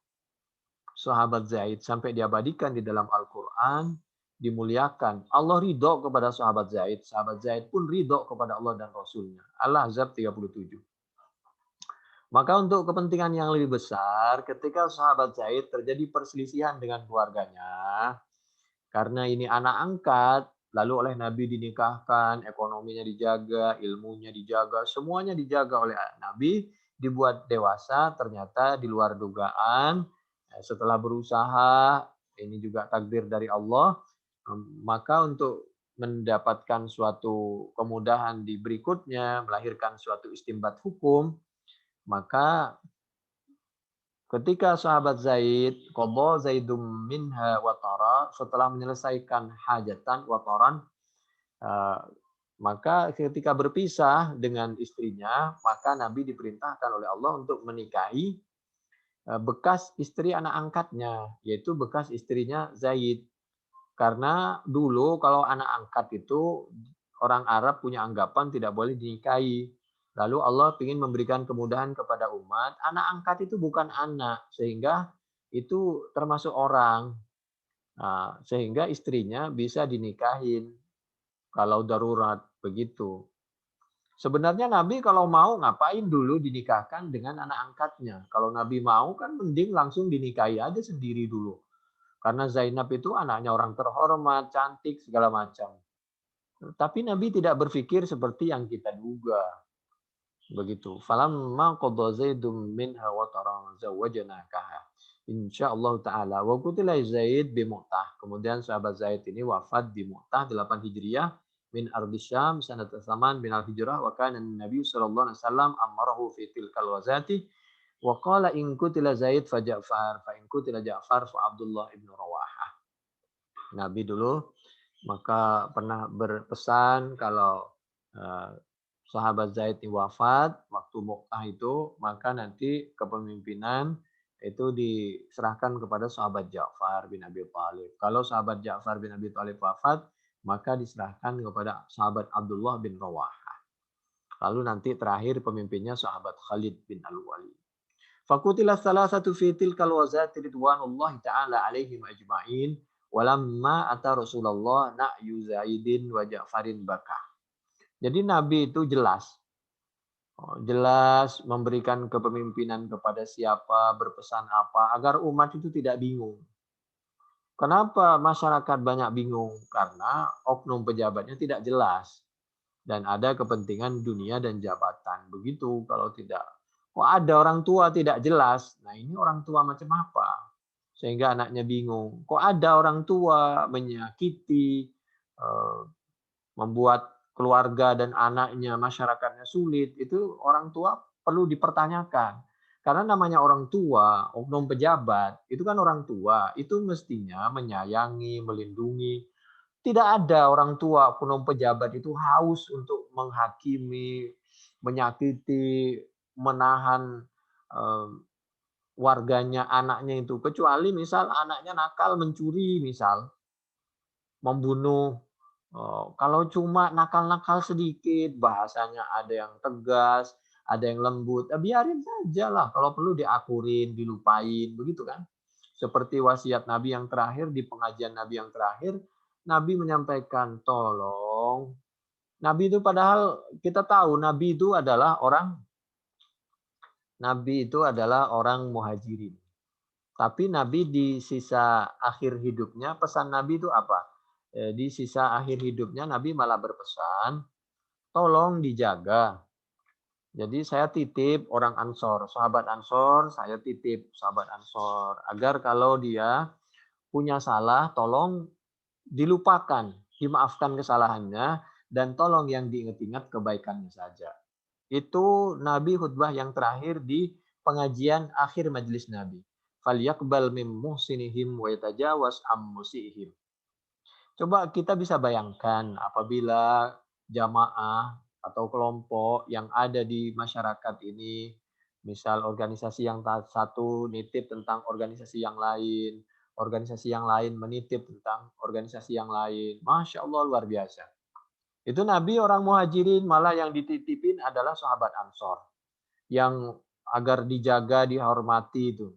Sahabat Zaid sampai diabadikan di dalam Al-Quran, dimuliakan. Allah ridho kepada sahabat Zaid. Sahabat Zaid pun ridho kepada Allah dan Rasulnya. Al-Ahzab 37. Maka untuk kepentingan yang lebih besar, ketika sahabat Zaid terjadi perselisihan dengan keluarganya, Karena ini anak angkat, lalu oleh Nabi dinikahkan, ekonominya dijaga, ilmunya dijaga, semuanya dijaga oleh Nabi, dibuat dewasa, ternyata di luar dugaan, setelah berusaha, ini juga takdir dari Allah, maka untuk mendapatkan suatu kemudahan di berikutnya, melahirkan suatu istimbat hukum, maka ketika sahabat Zaid, qadha Zaidum minha watara, setelah menyelesaikan hajatan wataran, eh, maka ketika berpisah dengan istrinya, maka Nabi diperintahkan oleh Allah untuk menikahi bekas istri anak angkatnya, yaitu bekas istrinya Zaid. Karena dulu kalau anak angkat itu orang Arab punya anggapan tidak boleh dinikahi. Lalu Allah ingin memberikan kemudahan kepada umat, anak angkat itu bukan anak, sehingga itu termasuk orang. Nah, sehingga istrinya bisa dinikahin kalau darurat begitu. Sebenarnya Nabi kalau mau ngapain dulu dinikahkan dengan anak angkatnya. Kalau Nabi mau kan mending langsung dinikahi aja sendiri dulu. Karena Zainab itu anaknya orang terhormat, cantik, segala macam. Tapi Nabi tidak berpikir seperti yang kita duga. Begitu. Falamma qadha Zaidun minha wataran zawwajnakaha. Insyaallah taala wa qutila Zaid bi Mu'tah. Kemudian sahabat Zaid ini wafat di Mu'tah 8 Hijriah min ardi Syam sanat Tsaman bin al-Hijrah wa kana Nabi sallallahu alaihi wasallam amarahu fi tilkal wazati wa qala in qutila Zaid fa Ja'far fa in qutila Ja'far fa Abdullah ibn Rawahah. Nabi dulu maka pernah berpesan kalau eh, sahabat Zaid ini wafat waktu Mu'tah itu, maka nanti kepemimpinan itu diserahkan kepada sahabat Ja'far bin Abi Thalib. Kalau sahabat Ja'far bin Abi Thalib wafat, maka diserahkan kepada sahabat Abdullah bin Rawahah. Lalu nanti terakhir pemimpinnya sahabat Khalid bin Al-Walid. Fakutilah salah satu fitil kalwazati ridwanullah ta'ala alaihim ajma'in. Walamma ata Rasulullah na'yu Zaidin wa Ja'farin baka. Jadi Nabi itu jelas memberikan kepemimpinan kepada siapa, berpesan apa, agar umat itu tidak bingung. Kenapa masyarakat banyak bingung? Karena oknum pejabatnya tidak jelas. Dan ada kepentingan dunia dan jabatan. Begitu kalau tidak. Kok ada orang tua tidak jelas? Nah ini orang tua macam apa? Sehingga anaknya bingung. Kok ada orang tua menyakiti, membuat keluarga dan anaknya, masyarakatnya sulit, itu orang tua perlu dipertanyakan. Karena namanya orang tua, oknum pejabat, itu kan orang tua, itu mestinya menyayangi, melindungi. Tidak ada orang tua, oknum pejabat itu haus untuk menghakimi, menyakiti, menahan warganya, anaknya itu. Kecuali misal anaknya nakal, mencuri misal, membunuh. Kalau cuma nakal-nakal sedikit, bahasanya ada yang tegas, ada yang lembut, biarin saja lah. Kalau perlu diakurin, dilupain, begitu kan? Seperti wasiat Nabi yang terakhir, di pengajian Nabi yang terakhir, Nabi menyampaikan, tolong. Nabi itu padahal kita tahu Nabi itu adalah orang muhajirin. Tapi Nabi di sisa akhir hidupnya, pesan Nabi itu apa? Di sisa akhir hidupnya Nabi malah berpesan, tolong dijaga. Jadi saya titip orang Ansor, sahabat Ansor, saya titip sahabat Ansor. Agar kalau dia punya salah, tolong dilupakan, dimaafkan kesalahannya, dan tolong yang diingat-ingat kebaikannya saja. Itu Nabi khutbah yang terakhir di pengajian akhir majelis Nabi. Falyaqbal mim muhsinihim wa yatajawaz am musihim. Coba kita bisa bayangkan apabila jamaah atau kelompok yang ada di masyarakat ini, misal organisasi yang satu nitip tentang organisasi yang lain menitip tentang organisasi yang lain. Masya Allah luar biasa. Itu Nabi orang muhajirin, malah yang dititipin adalah sahabat Ansor. Yang agar dijaga, dihormati itu.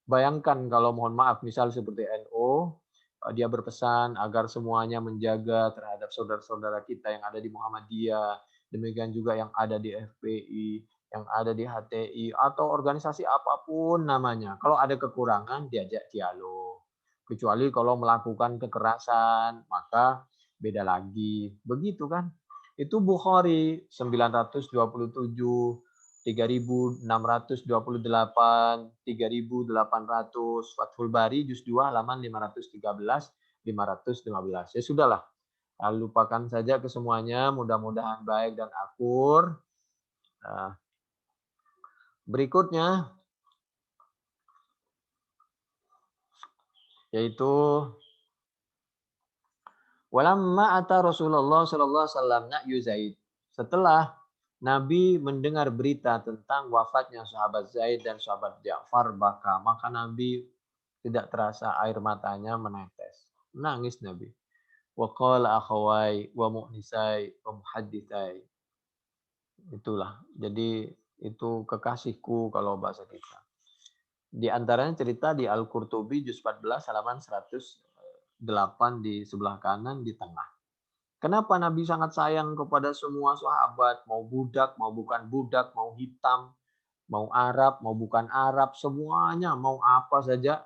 Bayangkan kalau mohon maaf misal seperti NU, dia berpesan agar semuanya menjaga terhadap saudara-saudara kita yang ada di Muhammadiyah, demikian juga yang ada di FPI, yang ada di HTI, atau organisasi apapun namanya. Kalau ada kekurangan, diajak dialog. Kecuali kalau melakukan kekerasan, maka beda lagi. Begitu kan? Itu Bukhari 927, 3628, 3800, Fathul Bari juz 2 halaman 513, 515. Ya sudahlah, lupakan saja kesemuanya, mudah-mudahan baik dan akur. Nah, berikutnya yaitu walamma ata Rasulullah sallallahu alaihi wasallam na'yu Zaid. Setelah Nabi mendengar berita tentang wafatnya sahabat Zaid dan sahabat Ja'far, maka Nabi tidak terasa air matanya menetes. Nangis Nabi. Wa qala akhawai wa mu'nisai wa muhadditsai. Itulah. Jadi itu kekasihku kalau bahasa kita. Di antaranya cerita di Al-Qurtubi juz 14 halaman 108 di sebelah kanan di tengah. Kenapa Nabi sangat sayang kepada semua sahabat, mau budak, mau bukan budak, mau hitam, mau Arab, mau bukan Arab, semuanya, mau apa saja,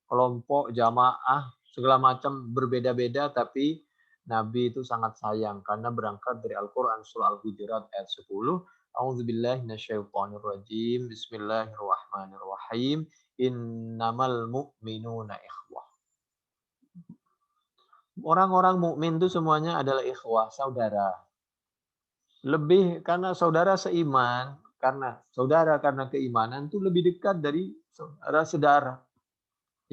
kelompok, jamaah, segala macam berbeda-beda, tapi Nabi itu sangat sayang karena berangkat dari Al-Quran surah Al-Hujurat ayat 10. A'udzubillahi minasyaitonirrajim. Bismillahirrahmanirrahim. Innamal mu'minuna ikhwah. Orang-orang mukmin itu semuanya adalah ikhwah, saudara. Lebih karena saudara seiman, karena keimanan itu lebih dekat dari saudara-saudara.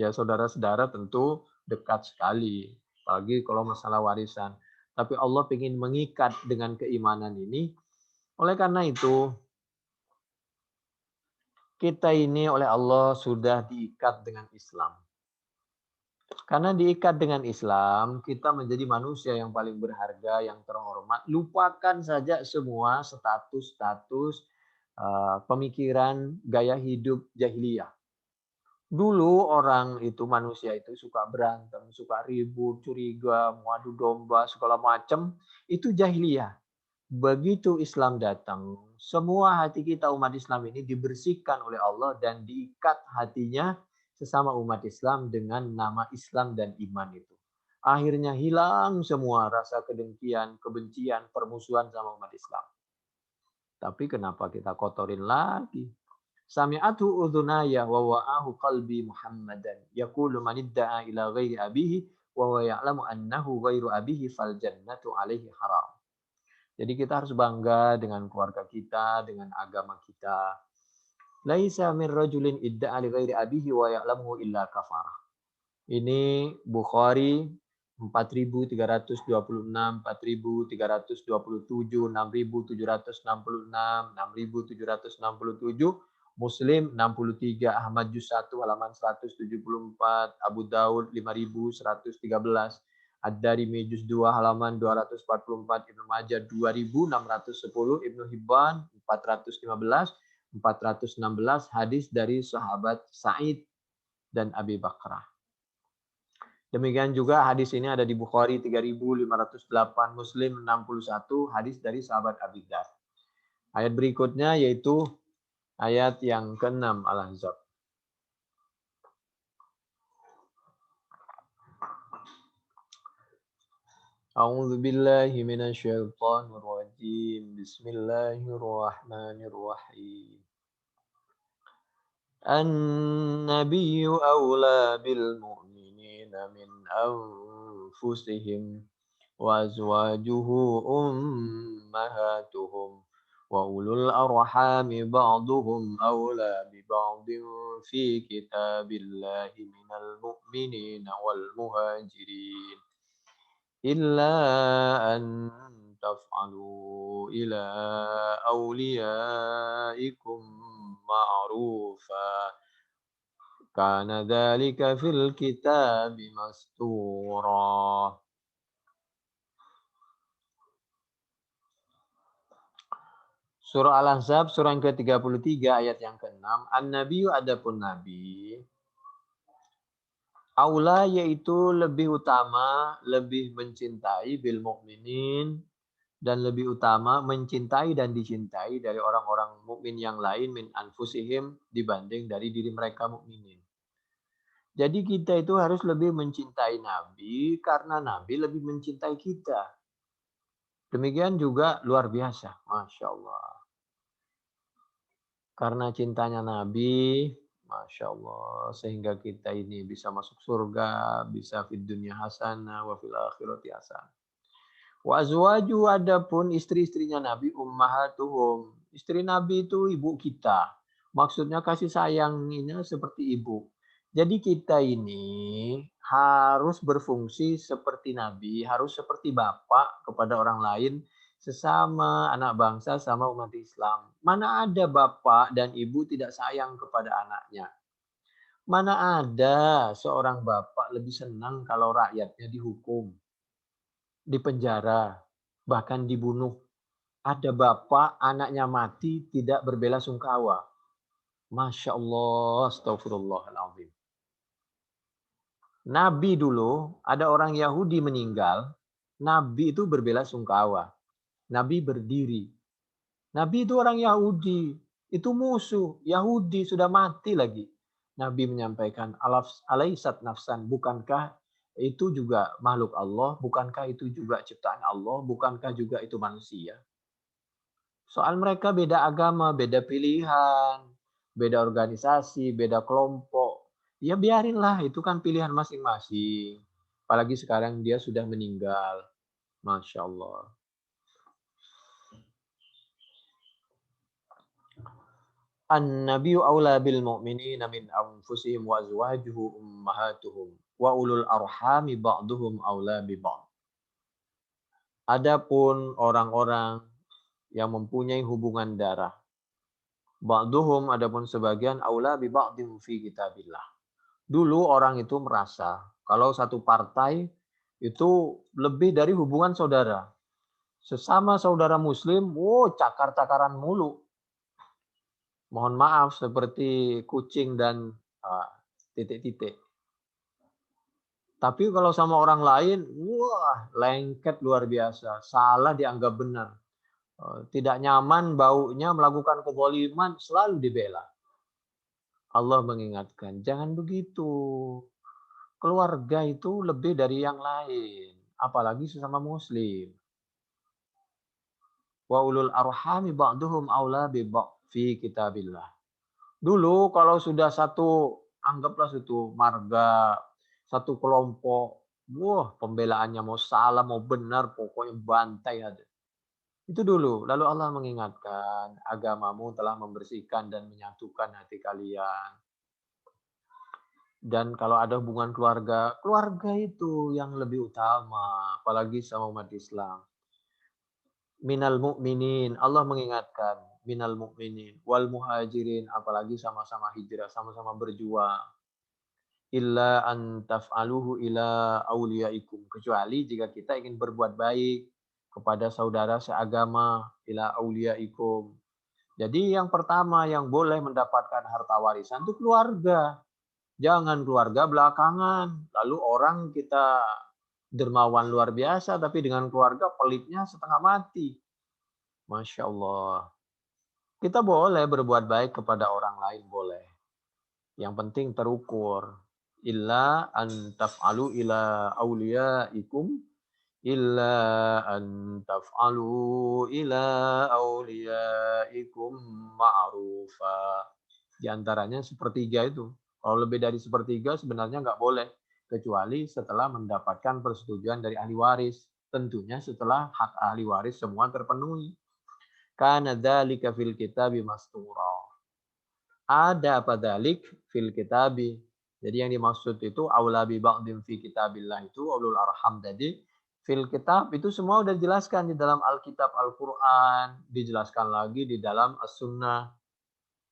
Ya, saudara-saudara tentu dekat sekali, apalagi kalau masalah warisan. Tapi Allah ingin mengikat dengan keimanan ini. Oleh karena itu, kita ini oleh Allah sudah diikat dengan Islam. Karena diikat dengan Islam, kita menjadi manusia yang paling berharga, yang terhormat. Lupakan saja semua status-status, pemikiran, gaya hidup jahiliyah. Dulu orang itu, manusia itu suka berantem, suka ribut, curiga, mengadu domba, segala macam. Itu jahiliyah. Begitu Islam datang, semua hati kita umat Islam ini dibersihkan oleh Allah dan diikat hatinya sesama umat Islam dengan nama Islam dan iman itu. Akhirnya hilang semua rasa kedengkian, kebencian, permusuhan sama umat Islam. Tapi kenapa kita kotorin lagi? Sami'atu udhunaya wa wa'ahu qalbi Muhammadan yaqulu man idda'a ila ghairi abihi wa huwa ya'lamu annahu ghairu abihi fal jannatu alaihi haram. Jadi kita harus bangga dengan keluarga kita, dengan agama kita. Laisa min rajulin idda'a li ghairi abihi wa ya'lamuhu illa kafara. Ini Bukhari 4326, 4327, 6766, 6767, Muslim 63, Ahmad juz 1 halaman 174, Abu Daud 5113, Ad-Darimi juz 2 halaman 244, Ibnu Majah 2610, Ibnu Hibban 415, 416 hadis dari sahabat Sa'id dan Abi Bakrah. Demikian juga hadis ini ada di Bukhari 3508, Muslim 61, hadis dari sahabat Abi Dzar. Ayat berikutnya yaitu ayat yang ke-6 Al-Ahzab. A'udzu billahi minasyaitonir rajim. Bismillahirrahmanirrahim. An-nabiyyu aula bil mu'minina min anfusihim wa azwajuhu ummahatuhum wa ulul arhami ba'duhum aula bi ba'din fi kitabillahi minal mu'minina wal muhajirin illa an taf'alu ila awliyaikum ma'rufa kana dzalika fil kitabi mastura. Surah Al-Ahzab, surah yang ke-33, ayat yang ke-6. An-Nabiyyu adapun Nabi. Aula yaitu lebih utama, lebih mencintai bil mukminin dan lebih utama mencintai dan dicintai dari orang-orang mukmin yang lain min anfusihim dibanding dari diri mereka mukminin. Jadi kita itu harus lebih mencintai Nabi karena Nabi lebih mencintai kita. Demikian juga luar biasa, Masya Allah. Karena cintanya Nabi, Masya Allah, sehingga kita ini bisa masuk surga, bisa fid dunya hasanah, wa fil akhirati hasanah. Wa azwaju, adapun istri-istrinya Nabi ummahatuhum. Istri Nabi itu ibu kita. Maksudnya kasih sayangnya seperti ibu. Jadi kita ini harus berfungsi seperti Nabi, harus seperti bapak kepada orang lain, sesama anak bangsa sama umat Islam. Mana ada bapak dan ibu tidak sayang kepada anaknya? Mana ada seorang bapak lebih senang kalau rakyatnya dihukum, dipenjara, bahkan dibunuh. Ada bapak anaknya mati tidak berbelasungkawa. Masya Allah, astagfirullahaladzim. Nabi dulu, ada orang Yahudi meninggal, Nabi itu berbelasungkawa. Nabi berdiri. Nabi itu orang Yahudi, itu musuh. Yahudi sudah mati lagi. Nabi menyampaikan, alaisat nafsan, bukankah itu juga makhluk Allah? Bukankah itu juga ciptaan Allah? Bukankah juga itu manusia? Soal mereka beda agama, beda pilihan, beda organisasi, beda kelompok. Ya biarinlah, itu kan pilihan masing-masing. Apalagi sekarang dia sudah meninggal. Masya Allah. An-nabiyyu aula bil mu'minina min anfusihim wa azwajuhu ummahatuhum wa ulul arhami ba'duhum aula bi ba'd. Adapun orang-orang yang mempunyai hubungan darah, ba'duhum adapun sebagian aula bi ba'din fi kitabillah. Dulu orang itu merasa kalau satu partai itu lebih dari hubungan saudara. Sesama saudara muslim, cakar-cakaran mulu. Mohon maaf seperti kucing dan titik-titik. Tapi kalau sama orang lain, lengket luar biasa. Salah dianggap benar. Tidak nyaman baunya melakukan kezaliman selalu dibela. Allah mengingatkan, jangan begitu. Keluarga itu lebih dari yang lain, apalagi sesama muslim. Wa ulul arhami ba'duhum aula bi fi kitabillah. Dulu kalau sudah satu, anggaplah satu marga, satu kelompok, pembelaannya mau salah mau benar pokoknya bantai aja. Itu dulu. Lalu Allah mengingatkan, agamamu telah membersihkan dan menyatukan hati kalian. Dan kalau ada hubungan keluarga, keluarga itu yang lebih utama, apalagi sama umat Islam. Minal mu'minin, Allah mengingatkan, minal mu'minin, wal muhajirin, apalagi sama-sama hijrah, sama-sama berjuang. Illa an taf'aluhu ila awliyaikum, kecuali jika kita ingin berbuat baik kepada saudara seagama, ila awliyaikum. Jadi yang pertama yang boleh mendapatkan harta warisan itu keluarga. Jangan keluarga belakangan. Lalu orang kita dermawan luar biasa, tapi dengan keluarga pelitnya setengah mati. Masya Allah. Kita boleh berbuat baik kepada orang lain, boleh. Yang penting terukur. Illa an taf'alu ila awliyaikum. Illa an taf'alu ila awliyaikum ma'rufa. Di antaranya sepertiga itu. Kalau lebih dari sepertiga sebenarnya nggak boleh. Kecuali setelah mendapatkan persetujuan dari ahli waris. Tentunya setelah hak ahli waris semua terpenuhi. Kana dzalika fil kitabi mastura. Ada apa dzalik fil kitabi. Jadi yang dimaksud itu aula bi ba'din fi kitabillah itu ulul arham tadi. Fil kitab itu semua sudah dijelaskan di dalam Alkitab Al-Qur'an, dijelaskan lagi di dalam As-Sunnah.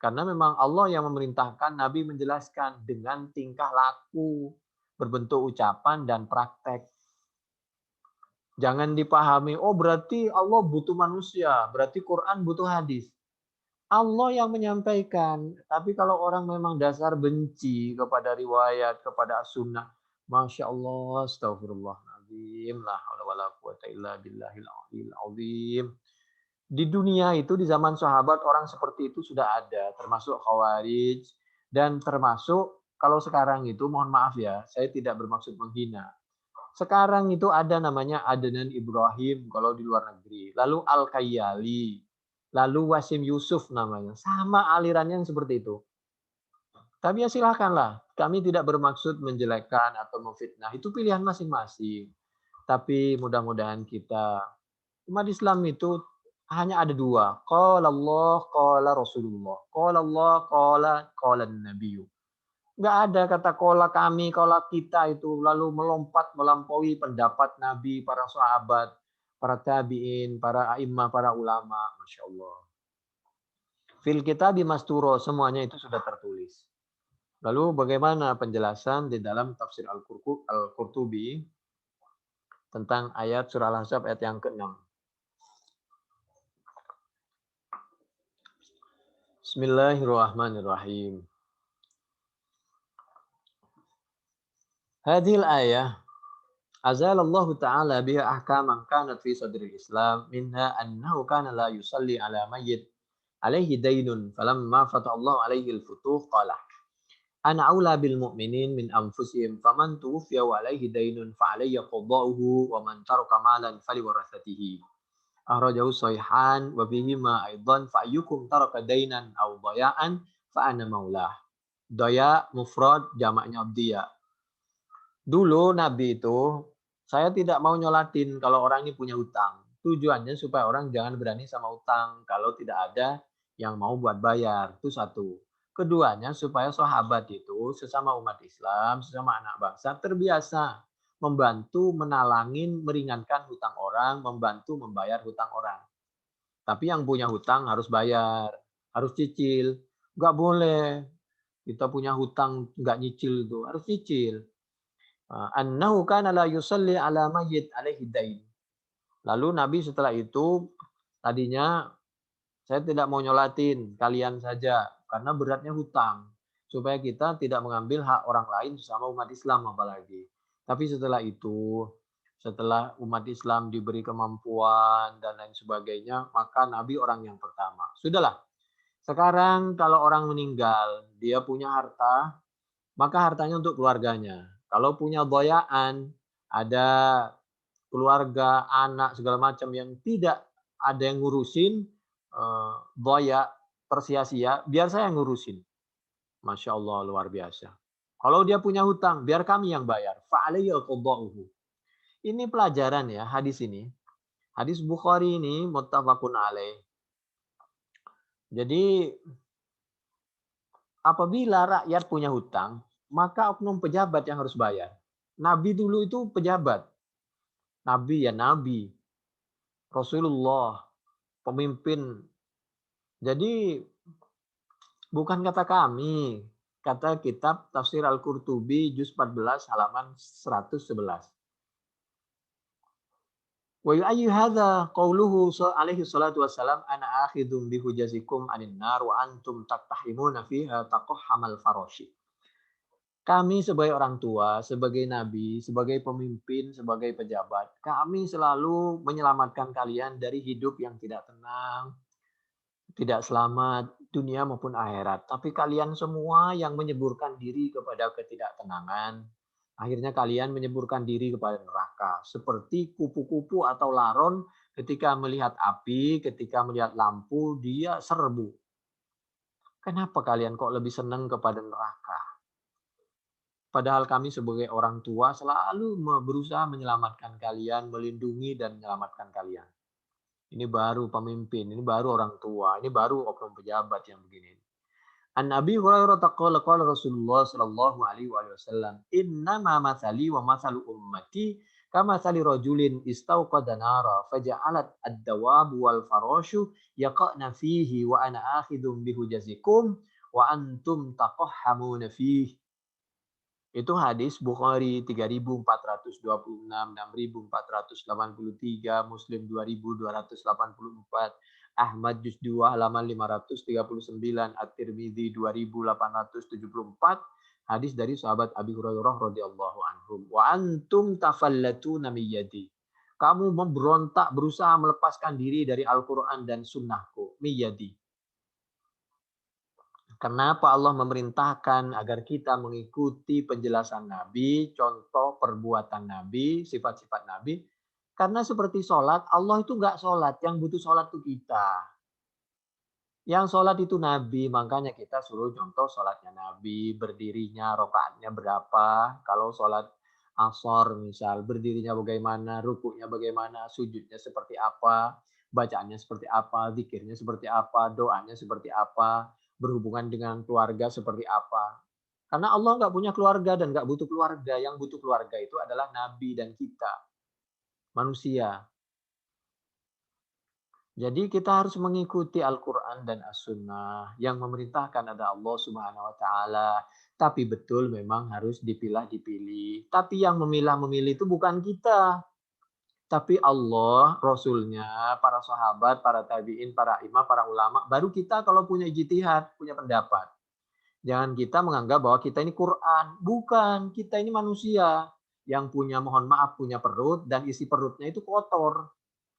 Karena memang Allah yang memerintahkan Nabi menjelaskan dengan tingkah laku, berbentuk ucapan dan praktek. Jangan dipahami, berarti Allah butuh manusia, berarti Quran butuh hadis. Allah yang menyampaikan, tapi kalau orang memang dasar benci kepada riwayat, kepada sunnah, Masya Allah, astagfirullahaladzim, la haula wala quwata illa billahil azim. Di dunia itu, di zaman sahabat, orang seperti itu sudah ada, termasuk Khawarij, dan termasuk kalau sekarang itu mohon maaf ya, saya tidak bermaksud menghina. Sekarang itu ada namanya Adnan Ibrahim kalau di luar negeri, lalu Al-Khayyali, lalu Wasim Yusuf namanya. Sama alirannya yang seperti itu. Tapi ya silakanlah, kami tidak bermaksud menjelekkan atau memfitnah, itu pilihan masing-masing. Tapi mudah-mudahan kita, umat Islam itu hanya ada dua, qala Allah, qala Rasulullah. Qala Allah, qala Nabi. Nggak ada kata qala kami, qala kita itu lalu melompat melampaui pendapat Nabi, para sahabat, para tabi'in, para a'immah, para ulama. Masya Allah. Fil kitabi masturo, semuanya itu sudah tertulis. Lalu bagaimana penjelasan di dalam tafsir Al-Qurtubi tentang ayat surah Al-Ahzab ayat yang ke-6. Bismillahirrahmanirrahim. Hadhil ayah azalallahu ta'ala biha ahkaman kanat fi sadril Islam minha annahu kana la yusalli ala mayyit alaihi daynun falamma fata Allah alaihi al-futuh qala ana aula bil mu'minin min anfusihim faman tuwfiya wa alaihi daynun fa alayya qada'uhu wa man taraka malan fali warasatihi akhrajahu sahihan wa fihi ma aidan fa ayyukum taraka daynan aw daya'an fa ana maulah. Daya mufrad jamaknya abdiya. Dulu Nabi itu saya tidak mau nyolatin kalau orang ini punya utang. Tujuannya supaya orang jangan berani sama utang kalau tidak ada yang mau buat bayar. Itu satu. Keduanya supaya sahabat itu sesama umat Islam, sesama anak bangsa terbiasa membantu, menalangin, meringankan hutang orang, membantu membayar hutang orang. Tapi yang punya hutang harus bayar, harus cicil. Nggak boleh kita punya hutang nggak nyicil itu, harus cicil. Annahu kana la yusalli ala mayyit alaihi dain. Lalu Nabi setelah itu tadinya saya tidak mau nyolatin, kalian saja karena beratnya hutang supaya kita tidak mengambil hak orang lain sesama umat Islam apalagi. Tapi setelah itu, setelah umat Islam diberi kemampuan dan lain sebagainya, maka Nabi orang yang pertama. Sudahlah. Sekarang kalau orang meninggal, dia punya harta, maka hartanya untuk keluarganya. Kalau punya boyaan, ada keluarga, anak, segala macam yang tidak ada yang ngurusin, boya, tersia-sia, biar saya yang ngurusin. Masya Allah, luar biasa. Kalau dia punya hutang, biar kami yang bayar. Fa'alayya qada'uhu. Ini pelajaran ya, hadis ini. Hadis Bukhari ini muttafaqun alaih. Jadi apabila rakyat punya hutang, maka oknum pejabat yang harus bayar. Nabi dulu itu pejabat. Nabi ya Nabi. Rasulullah, pemimpin. Jadi bukan kata kami, kata kitab Tafsir Al-Qurtubi juz 14 halaman 111. Wa yu'ayyu hadza qauluhu alaihi salatu wassalam ana akhidum bihujazikum anin nar wa antum taqtahimuna fiha taqahhamal farashi. Kami sebagai orang tua, sebagai nabi, sebagai pemimpin, sebagai pejabat, kami selalu menyelamatkan kalian dari hidup yang tidak tenang, tidak selamat dunia maupun akhirat. Tapi kalian semua yang menyeburkan diri kepada ketidaktenangan, akhirnya kalian menyeburkan diri kepada neraka. Seperti kupu-kupu atau laron ketika melihat api, ketika melihat lampu, dia serbu. Kenapa kalian kok lebih senang kepada neraka? Padahal kami sebagai orang tua selalu berusaha menyelamatkan kalian, melindungi dan menyelamatkan kalian. Ini baru pemimpin, ini baru orang tua, ini baru oknum pejabat yang begini. An Abi Hurairah qala qala Rasulullah sallallahu alaihi wasallam, "Innama matsali wa matsalu ummati kama matsali rajulin istauqada nara faja'alat ad-dawab wal farashu yaqana fihi wa ana akhidum bihujazikum wa antum taqahhamuna fihi." Itu hadis Bukhari 3426, 6483, Muslim 2284, Ahmad juz 2 halaman 539, At-Tirmidzi 2874, hadis dari sahabat Abi Hurairah radhiyallahu anhum. Wa antum tafallatuna miyadi. Kamu memberontak berusaha melepaskan diri dari Al-Qur'an dan sunnahku. Miyadi. Kenapa Allah memerintahkan agar kita mengikuti penjelasan Nabi, contoh perbuatan Nabi, sifat-sifat Nabi? Karena seperti sholat, Allah itu nggak sholat, yang butuh sholat itu kita. Yang sholat itu Nabi, makanya kita suruh contoh sholatnya Nabi, berdirinya, rokaatnya berapa. Kalau sholat asor misal, berdirinya bagaimana, rukuknya bagaimana, sujudnya seperti apa, bacaannya seperti apa, zikirnya seperti apa, doanya seperti apa, berhubungan dengan keluarga seperti apa. Karena Allah nggak punya keluarga dan nggak butuh keluarga. Yang butuh keluarga itu adalah Nabi dan kita, manusia. Jadi kita harus mengikuti Al-Quran dan As-Sunnah yang memerintahkan ada Allah Subhanahu wa Ta'ala. Tapi betul memang harus dipilah-dipilih. Tapi yang memilah-memilih itu bukan kita. Tapi Allah, Rasulnya, para sahabat, para tabi'in, para imam, para ulama. Baru kita kalau punya ijtihad, punya pendapat. Jangan kita menganggap bahwa kita ini Quran. Bukan, kita ini manusia. Yang punya, mohon maaf, punya perut dan isi perutnya itu kotor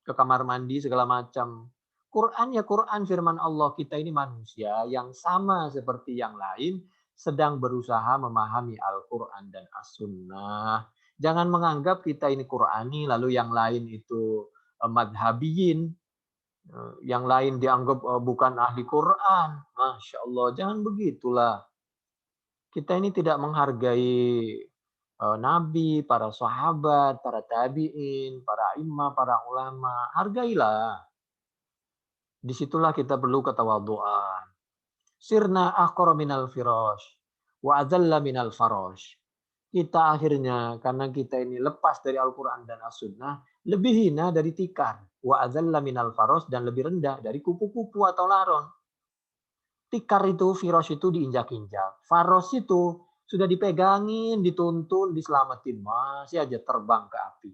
ke kamar mandi segala macam. Quran ya Quran firman Allah, kita ini manusia yang sama seperti yang lain sedang berusaha memahami Al-Quran dan As-Sunnah. Jangan menganggap kita ini Qurani lalu yang lain itu madhabiyin, yang lain dianggap bukan ahli Quran. Masya Allah, jangan begitulah. Kita ini tidak menghargai Nabi, para sahabat, para tabi'in, para imam, para ulama. Hargailah. Disitulah kita perlu ketawaduan. Sirna aqra minal firash wa azalla minal farash. Kita akhirnya karena kita ini lepas dari Al-Quran dan As-Sunnah, lebih hina dari tikar. Wa azalla minal farash dan lebih rendah dari kupu-kupu atau laron. Tikar itu, firash itu diinjak-injak. Faros itu sudah dipegangin, dituntun, diselamatin. Masih aja terbang ke api.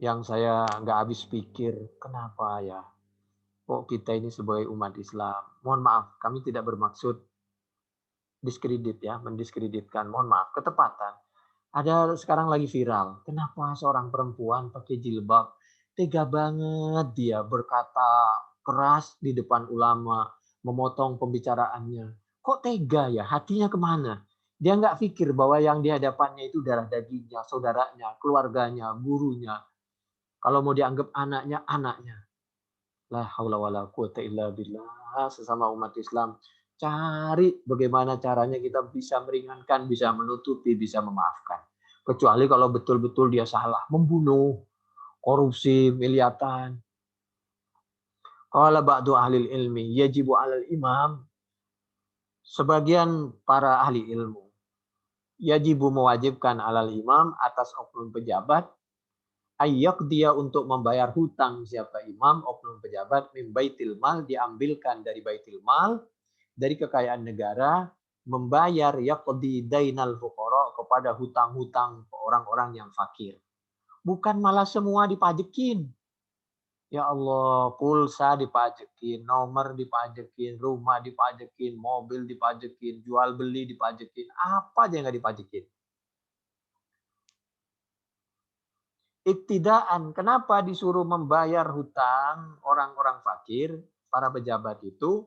Yang saya nggak habis pikir, kenapa ya? Kok kita ini sebagai umat Islam, mohon maaf, kami tidak bermaksud diskredit ya, mendiskreditkan, mohon maaf, ketepatan. Ada sekarang lagi viral, kenapa seorang perempuan pakai jilbab, tega banget dia berkata keras di depan ulama, memotong pembicaraannya. Kok tega ya, hatinya kemana? Dia nggak pikir bahwa yang di hadapannya itu darah dagingnya, saudaranya, keluarganya, gurunya. Kalau mau dianggap anaknya, anaknya. La haula wala quwata illa billah. Sesama umat Islam, cari bagaimana caranya kita bisa meringankan, bisa menutupi, bisa memaafkan. Kecuali kalau betul-betul dia salah, membunuh, korupsi, miliatan. Qala ba'du ahli ilmi, yajibu 'alal imam. Sebagian para ahli ilmu, yajibu mewajibkan 'alal imam atas oknum pejabat ayak dia untuk membayar hutang siapa imam oknum pejabat min baitil mal, diambilkan dari baitil mal, dari kekayaan negara, membayar yaqdi dainal fuqara, kepada hutang-hutang orang-orang yang fakir. Bukan malah semua dipajekin. Ya Allah, pulsa dipajekin, nomor dipajekin, rumah dipajekin, mobil dipajekin, jual beli dipajekin, apa aja yang nggak dipajekin. Iktidaan, kenapa disuruh membayar hutang orang-orang fakir, para pejabat itu?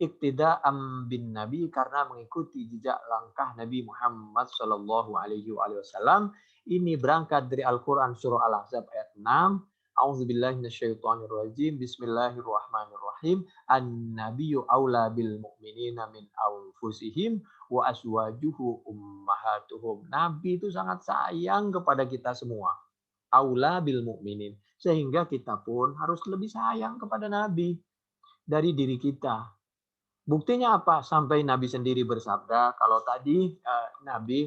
Iktidaan bin Nabi, karena mengikuti jejak langkah Nabi Muhammad Shallallahu Alaihi Wasallam. Ini berangkat dari Al-Quran surah Al-Ahzab ayat 6. A'udzubillahi minasyaitonirrajim. Bismillahirrahmanirrahim. An-nabiyyu aula bil mu'minina min anfusihim wa aswajuhu ummahatuhum. Nabi itu sangat sayang kepada kita semua. Aula bil mu'minin. Sehingga kita pun harus lebih sayang kepada Nabi dari diri kita. Buktinya apa? Sampai Nabi sendiri bersabda, kalau tadi Nabi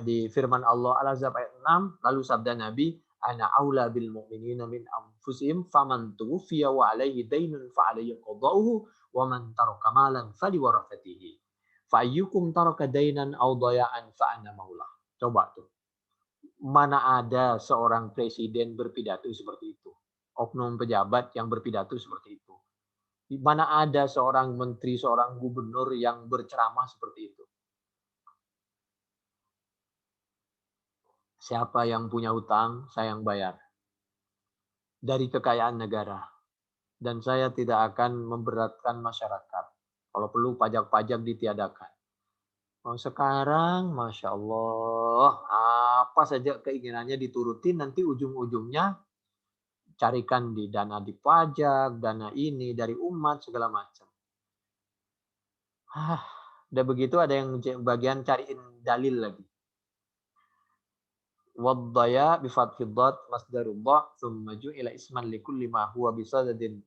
di firman Allah Al-Ahzab ayat 6, lalu sabda Nabi, ana aula bil mu'minina min anfusihim faman tuwfiya wa alaihi dainun fa alaihi qada'uhu wa man taraka malan fali warathatihi. Fa ayyukum taraka dainan aw daya'an fa ana maulah. Coba tuh. Mana ada seorang presiden berpidato seperti itu? Oknum pejabat yang berpidato seperti itu. Di mana ada seorang menteri, seorang gubernur yang berceramah seperti itu. Siapa yang punya hutang, saya yang bayar. Dari kekayaan negara. dan saya tidak akan memberatkan masyarakat. Kalau perlu pajak-pajak ditiadakan. Oh, sekarang, Masya Allah, apa saja keinginannya diturutin, nanti ujung-ujungnya carikan di dana di pajak, dana ini dari umat, segala macam. Udah begitu ada yang bagian cariin dalil lagi. Waddaya bifathid dad masdarullah thumma ju'ila isman likulli ma huwa bisadadin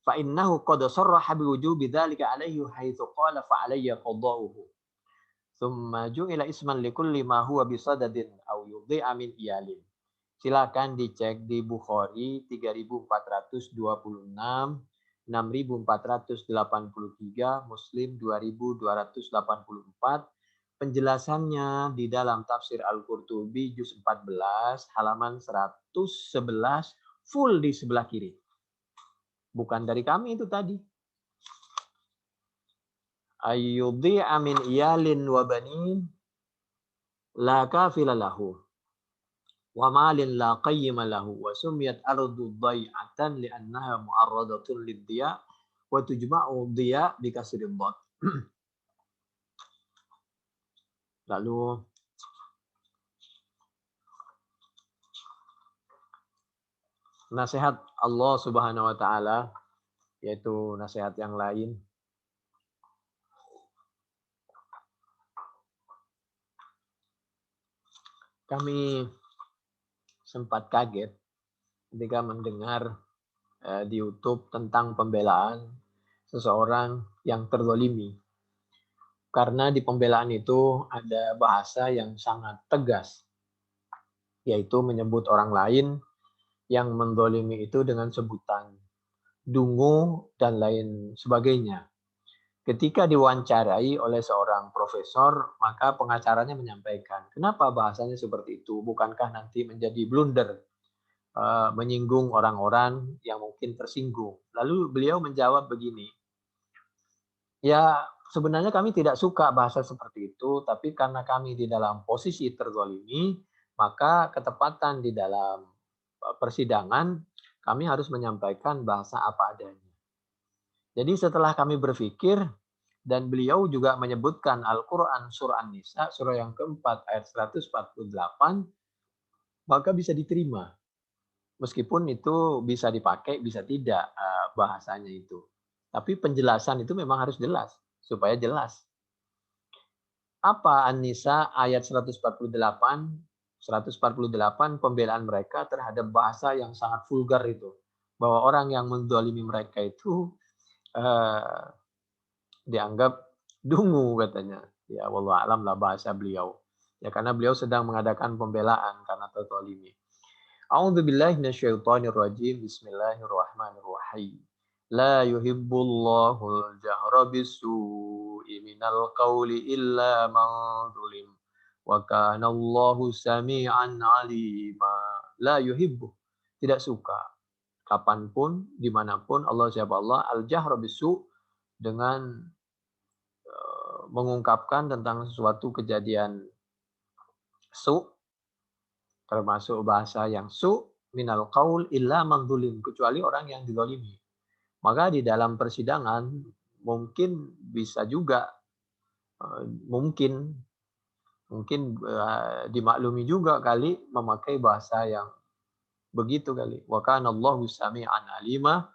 fa innahu qad sarraha biwujubi dzalika alaihi haitsu qala fa alayya qada'uhu thumma ju'ila isman likulli ma huwa bisadadin aw yudhi'a min iyalin. Silakan dicek di Bukhari 3426, 6483, Muslim 2284. Penjelasannya di dalam tafsir Al-Qurtubi juz 14 halaman 111 full di sebelah kiri. Bukan dari kami itu tadi. Ayyudhi'a min iyalin wa banin la kafila lahu wa malin la qayyima lahu wa sumiyat ardu dhai'atan li'annaha mu'arradatun lid-diya wa tujma'u diya bi kasri dhad. Lalu nasihat Allah Subhanahu wa taala, yaitu nasihat yang lain. Kami sempat kaget ketika mendengar di YouTube tentang pembelaan seseorang yang terzalimi. Karena di pembelaan itu ada bahasa yang sangat tegas, yaitu menyebut orang lain yang menzalimi itu dengan sebutan dungu dan lain sebagainya. Ketika diwawancarai oleh seorang profesor, maka pengacaranya menyampaikan, kenapa bahasanya seperti itu? Bukankah nanti menjadi blunder, menyinggung orang-orang yang mungkin tersinggung? Lalu beliau menjawab begini, ya sebenarnya kami tidak suka bahasa seperti itu, tapi karena kami di dalam posisi terzalimi, maka ketepatan di dalam persidangan kami harus menyampaikan bahasa apa adanya. Jadi setelah kami berpikir, dan beliau juga menyebutkan Al-Quran surah An-Nisa, surah yang keempat ayat 148, maka bisa diterima. Meskipun itu bisa dipakai, bisa tidak bahasanya itu. Tapi penjelasan itu memang harus jelas, supaya jelas. Apa An-Nisa ayat 148, pembelaan mereka terhadap bahasa yang sangat vulgar itu. Bahwa orang yang menzalimi mereka itu dianggap dungu katanya. Ya wallahu alam lah bahasa beliau. Ya karena beliau sedang mengadakan pembelaan karena terzalimi. A'udzubillahi minasyaitonirrajim. Bismillahirrahmanirrahim. La yuhibbullahu al-jahra bisu'i minal qawli illa man zulim. Wa kana Allahu sami'an 'alima. La yuhibbu. Tidak suka. Kapanpun, dimanapun Allah siapa Allah al-jahra bisu' dengan mengungkapkan tentang sesuatu kejadian su, termasuk bahasa yang su, minal qaul illa man zulim, kecuali orang yang dizalimi. Maka di dalam persidangan mungkin bisa juga mungkin dimaklumi juga kali memakai bahasa yang begitu kali. Wa kana Allahu sami'an alima.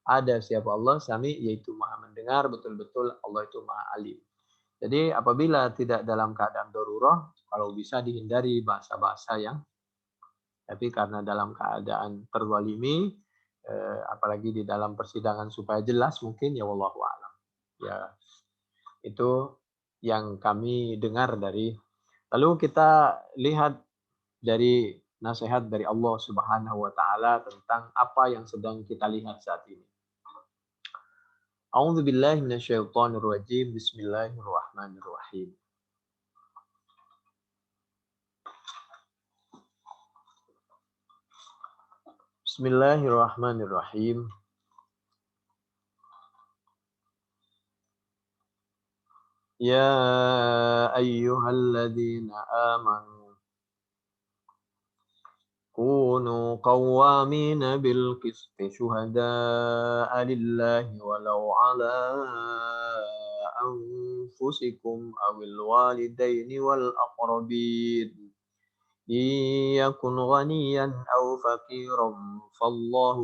Ada siapa Allah sami, yaitu maha mendengar, betul-betul Allah itu maha alim. Jadi apabila tidak dalam keadaan darurat, kalau bisa dihindari bahasa-bahasa yang, tapi karena dalam keadaan terzalimi, apalagi di dalam persidangan supaya jelas mungkin, ya wallahu a'lam. Ya itu yang kami dengar dari. Lalu kita lihat dari nasihat dari Allah Subhanahu wa taala tentang apa yang sedang kita lihat saat ini. A'udzu billahi minasyaitonir rajim. Bismillahirrahmanirrahim. Bismillahirrahmanirrahim. Ya ayyuhalladzina amanu كونوا قوامين بالقسط شهداء لله ولو على أنفسكم أو الوالدين والأقربين إن يكن غنيا أو فقيرا فالله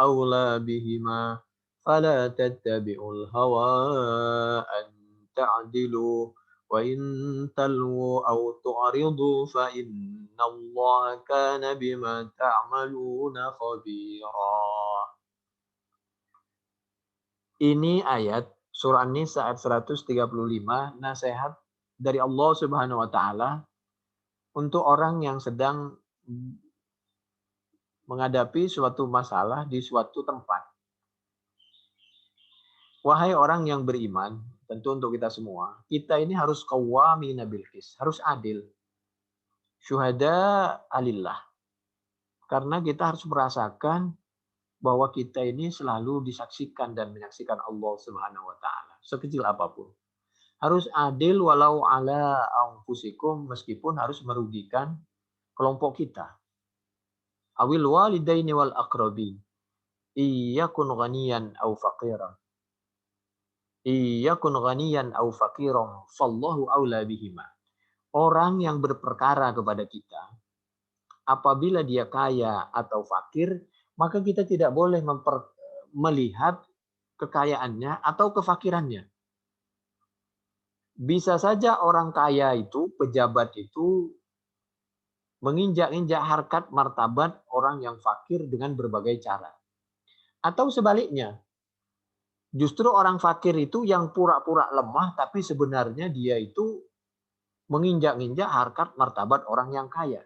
أولى بهما فلا تتبعوا الهوى أن تعدلوا وإن تلووا أو تعرضوا فإن الله كان بما تعملون خبيرا. Ini ayat surah An-Nisa ayat 135, nasihat dari Allah Subhanahu wa taala untuk orang yang sedang menghadapi suatu masalah di suatu tempat. Wahai orang yang beriman, tentu untuk kita semua, kita ini harus qawwamina bil qis, harus adil. Syuhada alillah. Karena kita harus merasakan bahwa kita ini selalu disaksikan dan menyaksikan Allah Subhanahu wa taala, sekecil apapun. Harus adil walau ala anfusikum, meskipun harus merugikan kelompok kita. Awil walidaini wal aqrabin. Iyakun ghaniyan au faqiran. Iyakun ghaniyan au faqiran, fallahu aula bihima. Orang yang berperkara kepada kita, apabila dia kaya atau fakir, maka kita tidak boleh melihat kekayaannya atau kefakirannya. Bisa saja orang kaya itu, pejabat itu, menginjak-injak harkat martabat orang yang fakir dengan berbagai cara. Atau sebaliknya, justru orang fakir itu yang pura-pura lemah, tapi sebenarnya dia itu menginjak-injak harkat martabat orang yang kaya.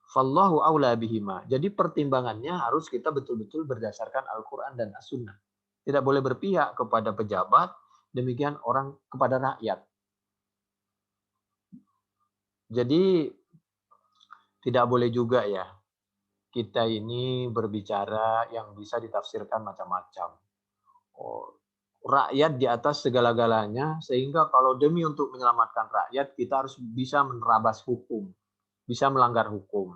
Fallahu aula bihima. Jadi pertimbangannya harus kita betul-betul berdasarkan Al-Quran dan As-Sunnah. Tidak boleh berpihak kepada pejabat, demikian orang kepada rakyat. Jadi tidak boleh juga ya kita ini berbicara yang bisa ditafsirkan macam-macam. Rakyat di atas segala-galanya, sehingga kalau demi untuk menyelamatkan rakyat, kita harus bisa menerabas hukum, bisa melanggar hukum.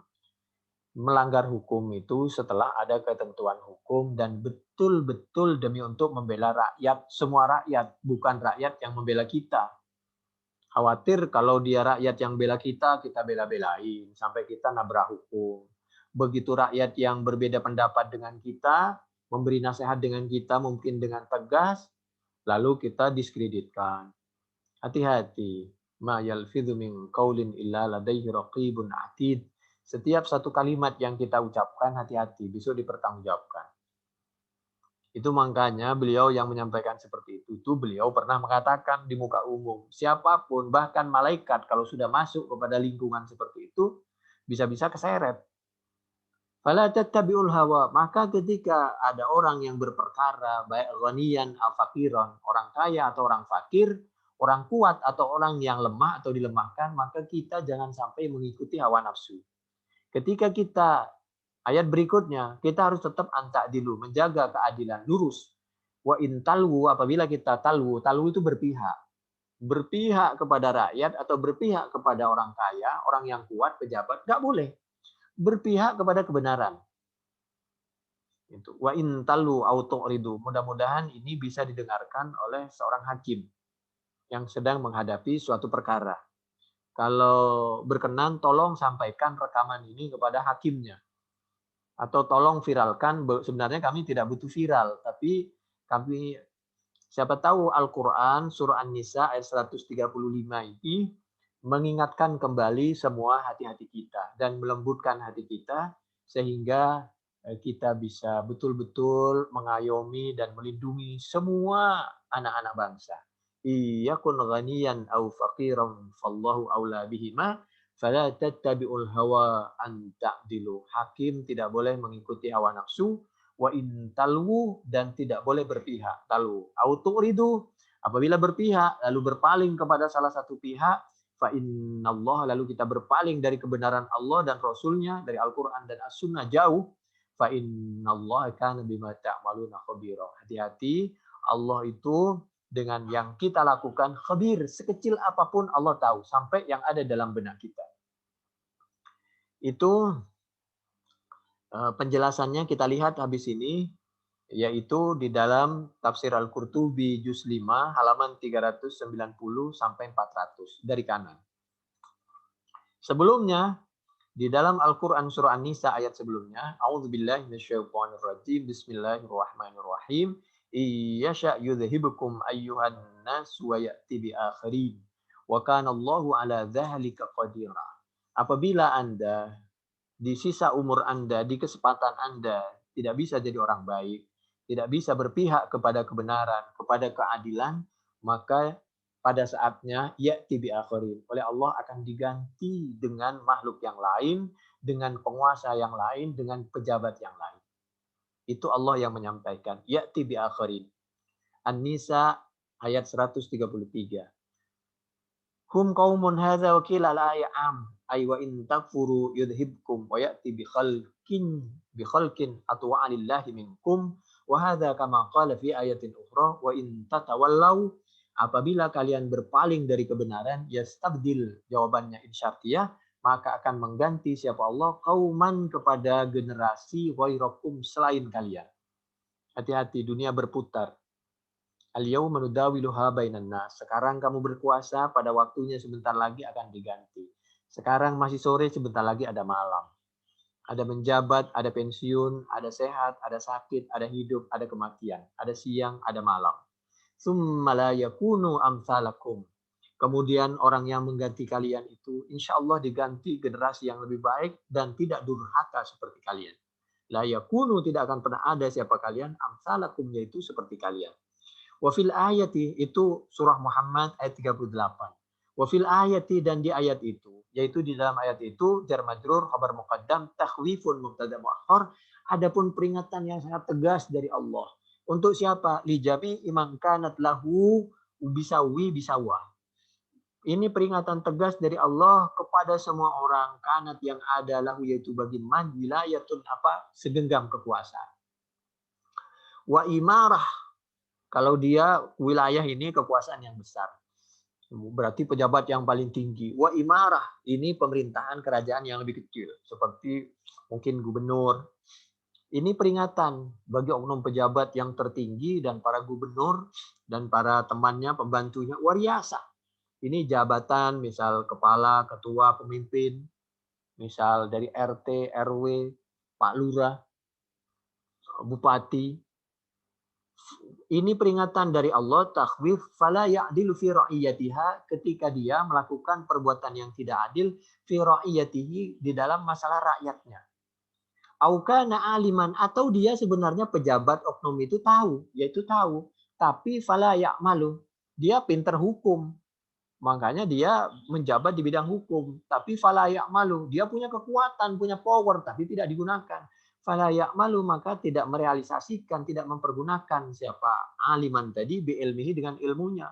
Melanggar hukum itu setelah ada ketentuan hukum dan betul-betul demi untuk membela rakyat, semua rakyat, bukan rakyat yang membela kita. Khawatir kalau dia rakyat yang bela kita bela-belain sampai kita nabrak hukum. Begitu rakyat yang berbeda pendapat dengan kita, memberi nasihat dengan kita mungkin dengan tegas, lalu kita diskreditkan. Hati-hati. Ma yalfidhu min qaulin illa ladaihi raqibun atid. Setiap satu kalimat yang kita ucapkan, hati-hati, besok dipertanggungjawabkan. Itu makanya beliau yang menyampaikan seperti itu beliau pernah mengatakan di muka umum, siapapun, bahkan malaikat kalau sudah masuk kepada lingkungan seperti itu, bisa-bisa keseret. Fala tattabi'ul hawa, maka ketika ada orang yang berperkara, baik ghaniyan atau fakiran, orang kaya atau orang fakir, orang kuat atau orang yang lemah atau dilemahkan, maka kita jangan sampai mengikuti hawa nafsu. Ketika kita, ayat berikutnya, kita harus tetap anta'dilu, menjaga keadilan, lurus. Wa in talwu, apabila kita talwu itu berpihak. Berpihak kepada rakyat atau berpihak kepada orang kaya, orang yang kuat, pejabat, nggak boleh. Berpihak kepada kebenaran. Wa in talwu au tu'ridu. Mudah-mudahan ini bisa didengarkan oleh seorang hakim yang sedang menghadapi suatu perkara. Kalau berkenan, tolong sampaikan rekaman ini kepada hakimnya. Atau tolong viralkan, sebenarnya kami tidak butuh viral, tapi kami, siapa tahu Al-Quran, surah An-Nisa ayat 135 ini, mengingatkan kembali semua hati-hati kita, dan melembutkan hati kita, sehingga kita bisa betul-betul mengayomi dan melindungi semua anak-anak bangsa. Iyakun ghaniyan au faqiran fallahu aula bihima fala tattabi'ul hawa an ta'dilu. Hakim tidak boleh mengikuti hawa nafsu, wa in talwu, dan tidak boleh berpihak. Talwu au tu'ridu, apabila berpihak lalu berpaling kepada salah satu pihak, fa innallaha, lalu kita berpaling dari kebenaran Allah dan Rasulnya, dari Al-Quran dan As-Sunnah jauh, fa innallaha kana bima ta'maluna khabira. Hati-hati, Allah itu dengan yang kita lakukan khabir, sekecil apapun Allah tahu, sampai yang ada dalam benak kita. Itu penjelasannya kita lihat habis ini, yaitu di dalam Tafsir Al-Qurtubi juz 5 halaman 390 sampai 400 dari kanan. Sebelumnya di dalam Al-Qur'an surah An-Nisa ayat sebelumnya, a'udzubillahi minasyaitonirrajim, bismillahirrahmanirrahim, iyasha yudhibukum ayyuhan nas wa ya'ti bi akhirin. Wa kana Allahu ala dzalika qadira. Apabila Anda di sisa umur Anda, di kesempatan Anda tidak bisa jadi orang baik, tidak bisa berpihak kepada kebenaran, kepada keadilan, maka pada saatnya ya'ti bi akhirin. Oleh Allah akan diganti dengan makhluk yang lain, dengan penguasa yang lain, dengan pejabat yang lain. Itu Allah yang menyampaikan. Ya'ti bi akhirin. An-Nisa ayat 133. Hum qaumun hadza wa qila la ya'am ay wa in takfuru yudhibkum wa ya'ti bi khalqin atwa lillahi minkum wa hadza kama qala fi ayatin ukhra wa in tatawallaw, apabila kalian berpaling dari kebenaran, yastabdil, jawabannya insyartiyah, maka akan mengganti siapa Allah kauman kepada generasi ghairakum selain kalian. Hati-hati, dunia berputar. Al-yawma nudawiluha bainan nas. Sekarang kamu berkuasa, pada waktunya sebentar lagi akan diganti. Sekarang masih sore, sebentar lagi ada malam. Ada menjabat, ada pensiun, ada sehat, ada sakit, ada hidup, ada kematian. Ada siang, ada malam. Tsumma la yakunu amsalakum. Kemudian orang yang mengganti kalian itu insya Allah diganti generasi yang lebih baik dan tidak durhaka seperti kalian. La yakunu, tidak akan pernah ada siapa kalian, amsalakum, yaitu seperti kalian. Wafil ayati, itu surah Muhammad ayat 38. Wafil ayati, dan di ayat itu, yaitu di dalam ayat itu, jar majrur khabar muqaddam, takhwifun mubtada muakhar, adapun peringatan yang sangat tegas dari Allah. Untuk siapa? Li jami iman kanat lahu bisawi bisawa. Ini peringatan tegas dari Allah kepada semua orang kanat yang ada lahu, yaitu bagi man wilayatun segenggam kekuasaan. Wa imarah, kalau dia wilayah ini kekuasaan yang besar. Berarti pejabat yang paling tinggi. Wa imarah, ini pemerintahan kerajaan yang lebih kecil. Seperti mungkin gubernur. Ini peringatan bagi oknum pejabat yang tertinggi dan para gubernur dan para temannya, pembantunya. Wariasa. Ini jabatan, misal kepala, ketua, pemimpin. Misal dari RT, RW, Pak Lurah, Bupati. Ini peringatan dari Allah, takhwif, fala ya'dilu fi ra'iyatiha, ketika dia melakukan perbuatan yang tidak adil, fi ra'iyatihi, di dalam masalah rakyatnya. Au kana aliman, atau dia sebenarnya pejabat oknum itu tahu, yaitu tahu, tapi fala ya'malu, dia pintar hukum. Makanya dia menjabat di bidang hukum, tapi fala ya'malu, dia punya kekuatan, punya power, tapi tidak digunakan. Fala ya'malu, maka tidak merealisasikan, tidak mempergunakan siapa aliman tadi bi'ilmihi, dengan ilmunya.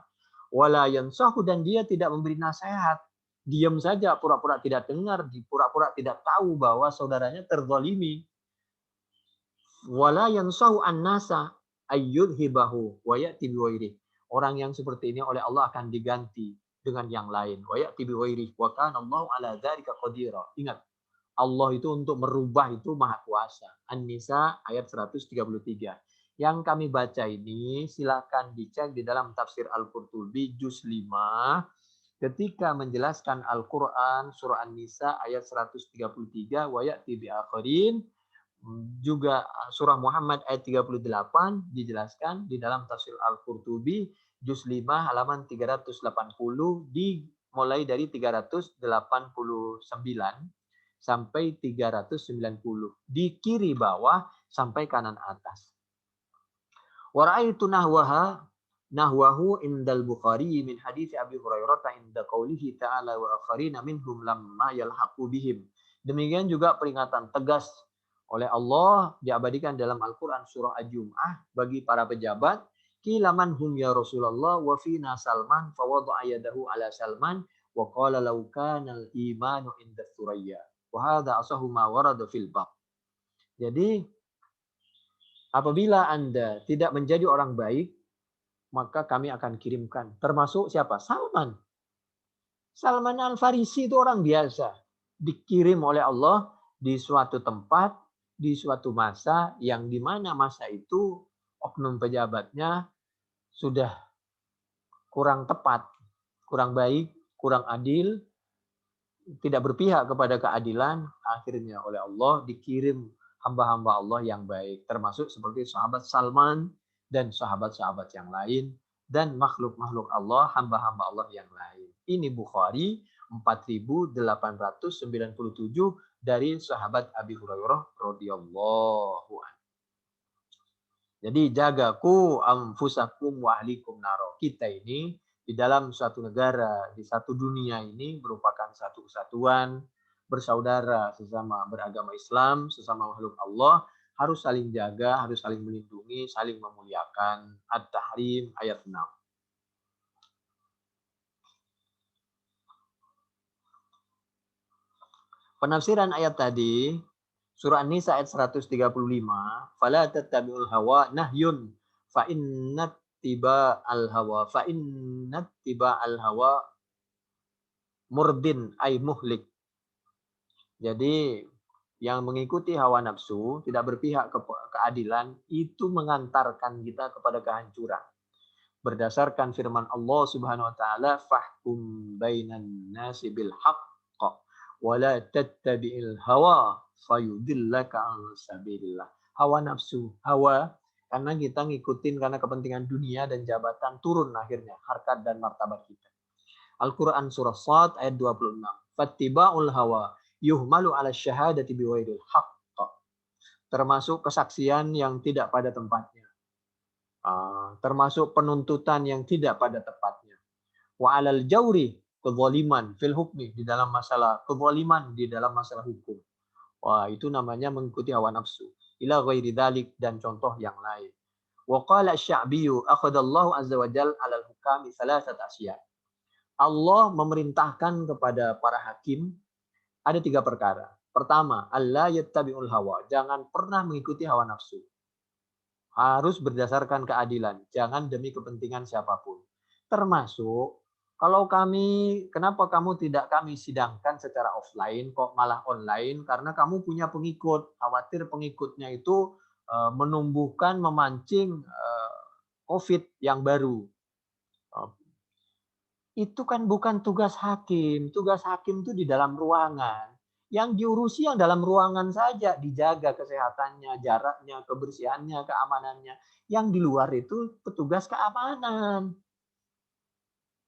Wala yansahu, dan dia tidak memberi nasihat. Diam saja, pura-pura tidak dengar, pura-pura tidak tahu bahwa saudaranya terzalimi. Wala yansahu an-nasa ayyudhibahu wa ya'ti biwairih. Orang yang seperti ini oleh Allah akan diganti dengan yang lain. Wa ya'ti biwairih wa kana Allahu ala dzalika qadira. Ingat, Allah itu untuk merubah itu maha kuasa. An-Nisa ayat 133. Yang kami baca ini silakan dicek di dalam tafsir Al-Qurtubi juz 5 ketika menjelaskan Al-Quran surah An-Nisa ayat 133 wa ya'ti bi akhirin. Juga surah Muhammad ayat 38 dijelaskan di dalam tafsir Al-Qurtubi juz 5 halaman 380 mulai dari 389 sampai 390, di kiri bawah sampai kanan atas. Wa ra'aitu nahwahu indal Bukhari min hadits Abi Hurairah inda qaulihi ta'ala wa akharina minhum lamma yalhaqu bihim. Demikian juga peringatan tegas oleh Allah diabadikan dalam Al-Qur'an surah Al-Jum'ah bagi para pejabat. Qila man hum ya Rasulullah wa fina Salman fa wada'a yadahu ala Salman wa qala law kana al-imanu inda Thuraya. Wahada asahu ma warada fil bab. Jadi apabila Anda tidak menjadi orang baik, maka kami akan kirimkan. Termasuk siapa? Salman. Salman Al-Farisi itu orang biasa. dikirim oleh Allah di suatu tempat, di suatu masa yang di mana masa itu oknum pejabatnya sudah kurang tepat, kurang baik, kurang adil, tidak berpihak kepada keadilan, akhirnya oleh Allah dikirim hamba-hamba Allah yang baik, termasuk seperti sahabat Salman dan sahabat-sahabat yang lain, dan makhluk-makhluk Allah, hamba-hamba Allah yang lain. Ini Bukhari 4897 dari sahabat Abi Hurairah radhiyallahu anhu. Jadi jagaku anfusakum wa ahlikum naro. Kita ini di dalam suatu negara, di satu dunia ini merupakan satu kesatuan, bersaudara sesama beragama Islam, sesama makhluk Allah, harus saling jaga, harus saling melindungi, saling memuliakan. At-Tahrim ayat 6. Penafsiran ayat tadi, surah An-Nisa ayat 135, fala tattabi'ul hawa nahyun fa innat tiba'al hawa murdin ay muhlik. Jadi yang mengikuti hawa nafsu, tidak berpihak ke keadilan, itu mengantarkan kita kepada kehancuran. Berdasarkan firman Allah Subhanahu wa taala, fahkum bainan nasi bil haqq wa la tattabi'il hawa fayudillaka an sabilillah. Hawa nafsu, hawa karena kita ngikutin karena kepentingan dunia dan jabatan, turun akhirnya harkat dan martabat kita. Al-Quran surah Sad ayat 26. Fattiba'ul hawa yuhmalu ala syahadati biwaidil haqq. Termasuk kesaksian yang tidak pada tempatnya. Termasuk penuntutan yang tidak pada tepatnya. Wa alal jauri, kezaliman fil hukmi, di dalam masalah kezaliman di dalam masalah hukum. Wah, itu namanya mengikuti hawa nafsu. Ila ghairi dzalik, dan contoh yang lain. Wa qala asy-Sya'biyyu akhadallahu azza wa jalla 'alal hukami salasat asya'. Allah memerintahkan kepada para hakim ada 3 perkara. Pertama, alla yattabi'ul hawa, jangan pernah mengikuti hawa nafsu. Harus berdasarkan keadilan, jangan demi kepentingan siapapun. Termasuk, kalau kenapa kamu tidak kami sidangkan secara offline, kok malah online? Karena kamu punya pengikut, khawatir pengikutnya itu menumbuhkan, memancing COVID yang baru. Itu kan bukan tugas hakim. Tugas hakim itu di dalam ruangan. Yang diurusi yang dalam ruangan saja, dijaga kesehatannya, jaraknya, kebersihannya, keamanannya. Yang di luar itu petugas keamanan.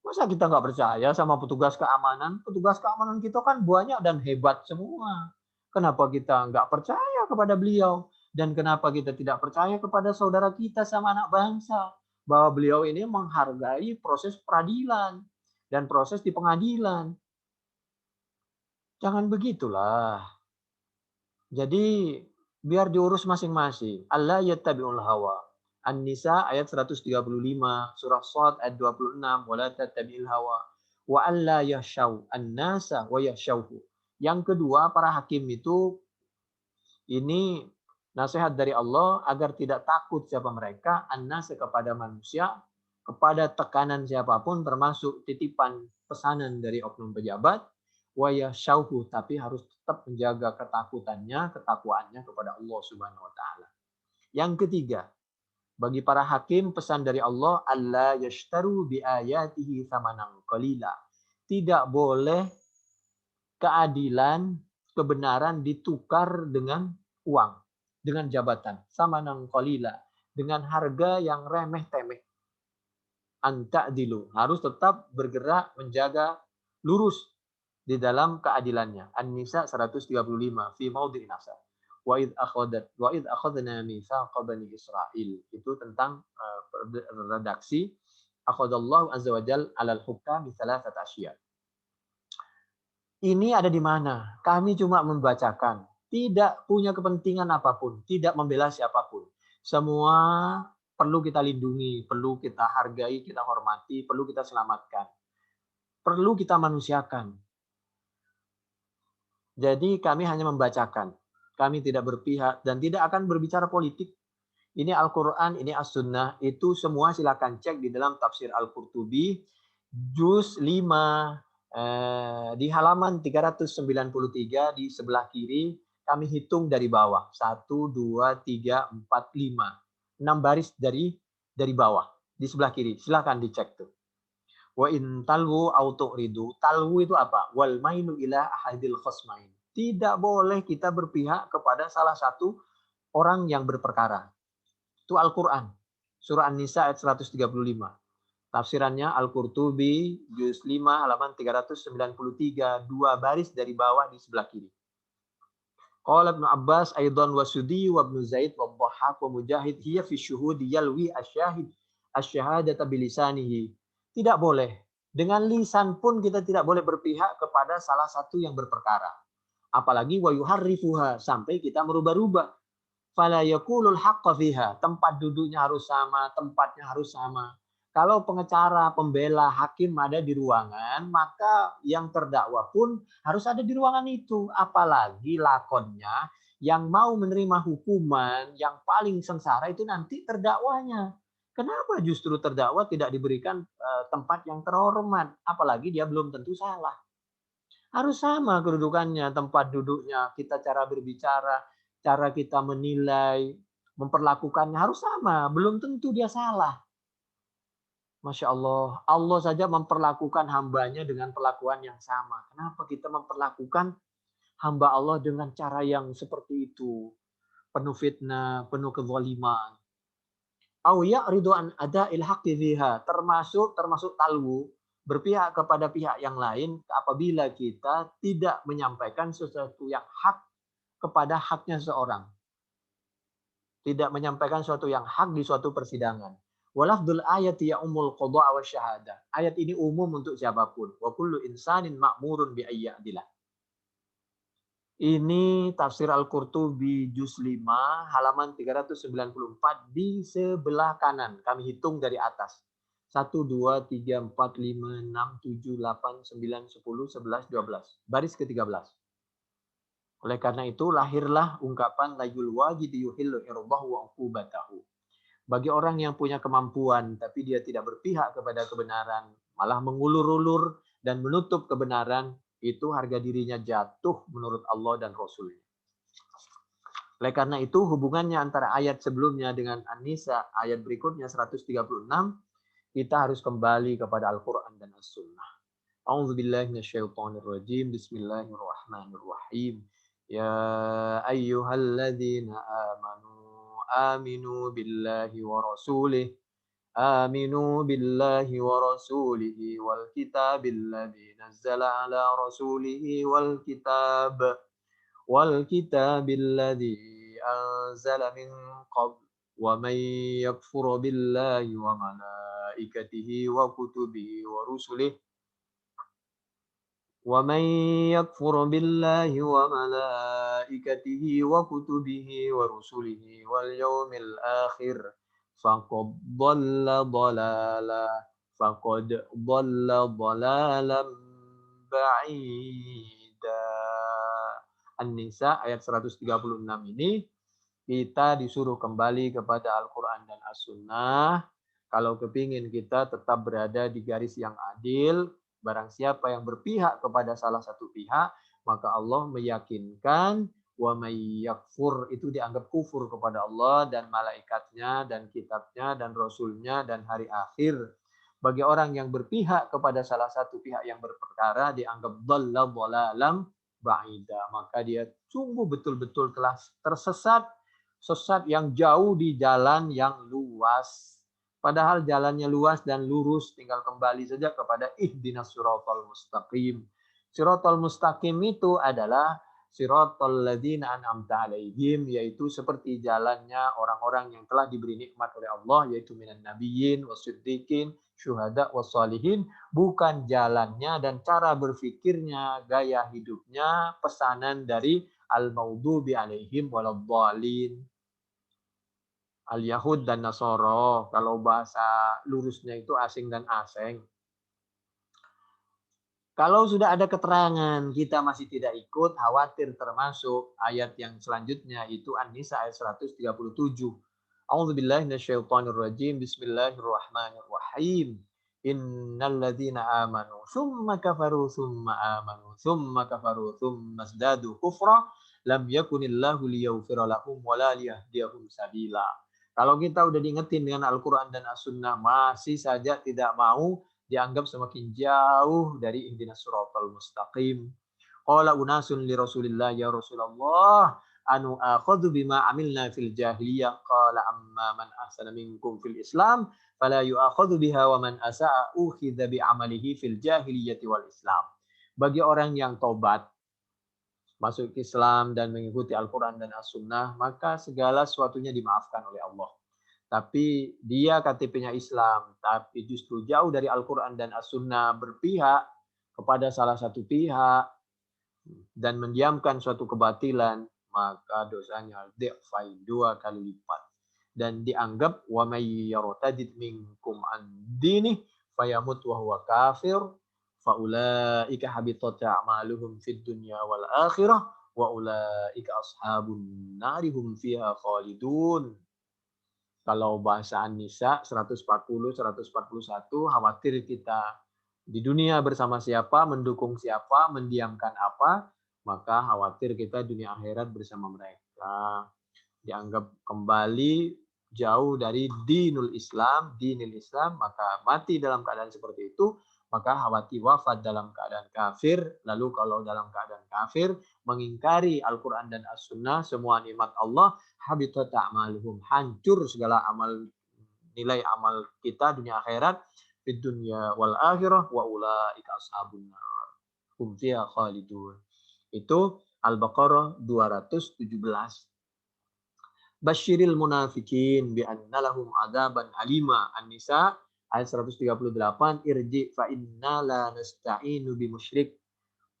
Masa kita nggak percaya sama petugas keamanan? Petugas keamanan kita kan banyak dan hebat semua. Kenapa kita nggak percaya kepada beliau? Dan kenapa kita tidak percaya kepada saudara kita sama anak bangsa? Bahwa beliau ini menghargai proses peradilan dan proses di pengadilan. Jangan begitulah. Jadi biar diurus masing-masing. Allah yattabi'ul hawa. An-Nisa ayat 135, surah Shad ayat 26, wala tattabi'il hawa wa alla yahsyaw an-nasa wa yahsyawhu. Yang kedua, para hakim itu ini nasihat dari Allah agar tidak takut siapa mereka, an-nasa kepada manusia, kepada tekanan siapapun termasuk titipan pesanan dari oknum pejabat, wa yahsyawhu, tapi harus tetap menjaga ketakutannya, ketakwaannya kepada Allah Subhanahu wa taala. Yang ketiga, bagi para hakim pesan dari Allah, alla yashtaru bi ayatihi tsamanan qalila. Tidak boleh keadilan, kebenaran ditukar dengan uang, dengan jabatan, tsamanan qalila, dengan harga yang remeh-temeh. Anta'dilu, harus tetap bergerak menjaga lurus di dalam keadilannya. An-Nisa 135 fi maudhi'in nasab. Wa id akhadna mitsaqa bani Israil. Itu tentang redaksi akhadallahu azza wa jalla 'alal hukami tsalasat asya'. Ini ada di mana? Kami cuma membacakan, tidak punya kepentingan apapun, tidak membela siapapun. Semua perlu kita lindungi, perlu kita hargai, kita hormati, perlu kita selamatkan. Perlu kita manusiakan. Jadi kami hanya membacakan. Kami tidak berpihak dan tidak akan berbicara politik. Ini Al-Quran, ini As-Sunnah. Itu semua silakan cek di dalam tafsir Al-Qurtubi. Juz 5, Di halaman 393 di sebelah kiri, kami hitung dari bawah. 1, 2, 3, 4, 5. 6 baris dari bawah. Di sebelah kiri. Silakan dicek tuh. Wa in talwu au tu'ridu. Talwu itu apa? Wal mainu ila ahadil khosmain. Tidak boleh kita berpihak kepada salah satu orang yang berperkara. Itu Al-Quran. Surah An-Nisa ayat 135. Tafsirannya Al-Qurtubi, juz 5, halaman 393. 2 baris dari bawah di sebelah kiri. Qala Ibnu Abbas aidan wa Sudi wa Ibnu Zaid wa Dhahhak wa Mujahid hiya fi syuhudi yalwi asyahid asyhadata bilisanihi. Tidak boleh. Dengan lisan pun kita tidak boleh berpihak kepada salah satu yang berperkara. Apalagi wa yuharrifuha, sampai kita merubah-rubah. Fala yaqulul haqqa fiha, tempat duduknya harus sama, tempatnya harus sama. Kalau pengacara, pembela, hakim ada di ruangan, maka yang terdakwa pun harus ada di ruangan itu. Apalagi lakonnya yang mau menerima hukuman yang paling sengsara itu nanti terdakwanya. Kenapa justru terdakwa tidak diberikan tempat yang terhormat? Apalagi dia belum tentu salah. Harus sama kedudukannya, tempat duduknya, kita cara berbicara, cara kita menilai, memperlakukannya harus sama. Belum tentu dia salah. Masya Allah, Allah saja memperlakukan hambanya dengan perlakuan yang sama. Kenapa kita memperlakukan hamba Allah dengan cara yang seperti itu? Penuh fitnah, penuh kezaliman. Au ya'ridu an ada'il haqqi fiha, termasuk talwu, berpihak kepada pihak yang lain apabila kita tidak menyampaikan sesuatu yang hak kepada haknya seseorang. Tidak menyampaikan sesuatu yang hak di suatu persidangan. Walafdul ayati ya umul qadha wa syahadah. Ayat ini umum untuk siapapun. Wa kullu insanin ma'murun bi ayyadilah. Ini tafsir Al-Qurtubi juz 5 halaman 394 di sebelah kanan. Kami hitung dari atas. 1, 2, 3, 4, 5, 6, 7, 8, 9, 10, 11, 12. Baris ke-13. Oleh karena itu lahirlah ungkapan layul wajid yuhillu irdahu wa uqubatahu. Bagi orang yang punya kemampuan tapi dia tidak berpihak kepada kebenaran, malah mengulur-ulur dan menutup kebenaran, itu harga dirinya jatuh menurut Allah dan Rasulnya. Oleh karena itu hubungannya antara ayat sebelumnya dengan An-Nisa ayat berikutnya 136, kita harus kembali kepada Al-Quran dan As-Sunnah. A'udzubillahi minasyaitonirrajim. Bismillahirrahmanirrahim. Ya ayyuhalladzina amanu aminu billahi wa rasulih. Aminu billahi wa rasulihi wal kitabil ladzi nazzala ala rasulihi wal kitabil ladzi anzala min qabl wa man yakfur billahi wa malaikatihi wa kutubihi wa rusulihi ومن يكفر بالله وملائكته وكتبه ورسله واليوم الآخر فقد ضل ضلالا بعيدا. An-Nisa ayat 136 ini kita disuruh kembali kepada Al-Quran dan As-Sunnah. Kalau kepingin kita tetap berada di garis yang adil, barang siapa yang berpihak kepada salah satu pihak, maka Allah meyakinkan wa may yakfur, itu dianggap kufur kepada Allah dan malaikatnya dan kitabnya dan rasulnya dan hari akhir. Bagi orang yang berpihak kepada salah satu pihak yang berperkara dianggap dhalla dhalalam ba'ida, maka dia sungguh betul-betul telah tersesat, sesat yang jauh di jalan yang luas. Padahal jalannya luas dan lurus, tinggal kembali saja kepada ihdinas siratal mustaqim. Siratal mustaqim itu adalah siratal ladzina an'amta alaihim, yaitu seperti jalannya orang-orang yang telah diberi nikmat oleh Allah, yaitu minan nabiyyin wasiddiqin, syuhada wassalihin, bukan jalannya dan cara berfikirnya, gaya hidupnya, pesanan dari al-maghdubi alaihim waladhdallin. Al-Yahud dan Nasoro, kalau bahasa lurusnya itu asing dan asing. Kalau sudah ada keterangan kita masih tidak ikut, khawatir termasuk ayat yang selanjutnya itu An-Nisa ayat 137. A'udzubillahi minasyaitonirrajim. Bismillahirrahmanirrahim. Innalladzina amanu summa kafaru summa amanu summa kafaru summa zdadu kufra lam yakunillahu liyaghfira lahum wala liyahdiyahum sabila. Kalau kita udah diingetin dengan Al-Quran dan As-Sunnah masih saja tidak mau, dianggap semakin jauh dari ihdinas siratal mustaqim. Qala unasun li Rasulillah ya Rasulullah anu akhadhu bima amilna fil jahiliyah qala amma man ahsana minkum fil Islam fala yu'akhadhu biha wa man asa'a ukhidha bi amalihi fil jahiliyati wal Islam. Bagi orang yang tobat masuk Islam dan mengikuti Al-Quran dan As-Sunnah, maka segala sesuatunya dimaafkan oleh Allah. Tapi dia KTP-nya Islam, tapi justru jauh dari Al-Quran dan As-Sunnah, berpihak kepada salah satu pihak dan mendiamkan suatu kebatilan, maka dosanya dhi'fain, 2 kali lipat. Dan dianggap wa may yartadid minkum an dinih fayamut wa huwa kafir faulaika habitat a'maluhum fid dunya wal akhirah wa ulaika ashabun nari hum fiha khalidun. Kalau bahasa An-Nisa 140 141, khawatir kita di dunia bersama siapa, mendukung siapa, mendiamkan apa, maka khawatir kita dunia akhirat bersama mereka. Dianggap kembali jauh dari dinul Islam, maka mati dalam keadaan seperti itu, maka khawatir wafat dalam keadaan kafir. Lalu kalau dalam keadaan kafir, mengingkari Al-Quran dan As-Sunnah, semua nikmat Allah, habitat a'maluhum, hancur segala amal, nilai amal kita dunia akhirat, di dunia wal akhirah, wa ulaika ashabun nar hum fiha khalidun. Itu Al-Baqarah 217. Basyiril munafikin bi anna lahum adzaban alima. An-Nisa ayat 138, irji fa inna la nasta'inu bi musyrik.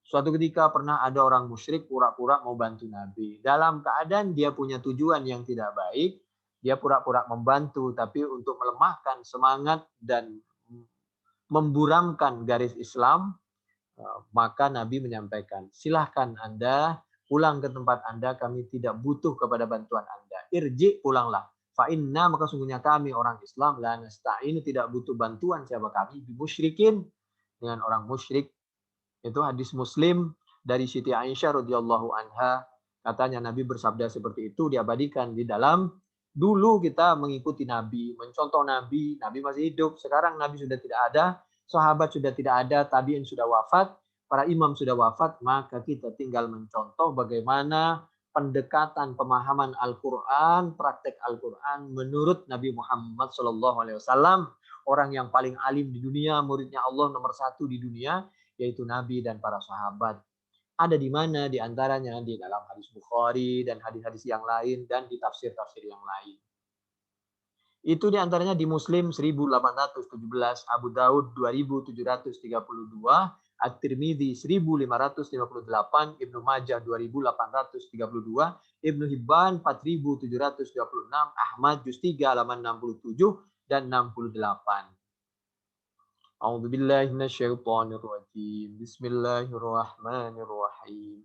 Suatu ketika pernah ada orang musyrik pura-pura mau bantu Nabi. Dalam keadaan dia punya tujuan yang tidak baik, dia pura-pura membantu, tapi untuk melemahkan semangat dan memburamkan garis Islam, maka Nabi menyampaikan, silahkan Anda pulang ke tempat Anda, kami tidak butuh kepada bantuan Anda. Irji, pulanglah. Fa inna, maka sungguhnya kami orang Islam, la nasta'inu, tidak butuh bantuan siapa kami, musyrikin, dengan orang musyrik. Itu hadis Muslim dari Siti Aisyah radhiyallahu anha. Katanya Nabi bersabda seperti itu, diabadikan di dalam, dulu kita mengikuti Nabi, mencontoh Nabi, Nabi masih hidup, sekarang Nabi sudah tidak ada, sahabat sudah tidak ada, tabi'in sudah wafat, para imam sudah wafat, maka kita tinggal mencontoh bagaimana pendekatan pemahaman Al-Quran, praktek Al-Quran menurut Nabi Muhammad SAW, orang yang paling alim di dunia, muridnya Allah nomor 1 di dunia, yaitu Nabi dan para sahabat. Ada di mana? Di antaranya di dalam hadis Bukhari dan hadis-hadis yang lain dan di tafsir-tafsir yang lain. Itu di antaranya di Muslim 1817, Abu Daud 2732, At-Tirmidzi 1558, Ibnu Majah 2832, Ibnu Hibban 4726, Ahmad juz 3 halaman 67 dan 68. A'udzu billahi minasyaitonir rajim. Bismillahirrahmanirrahim.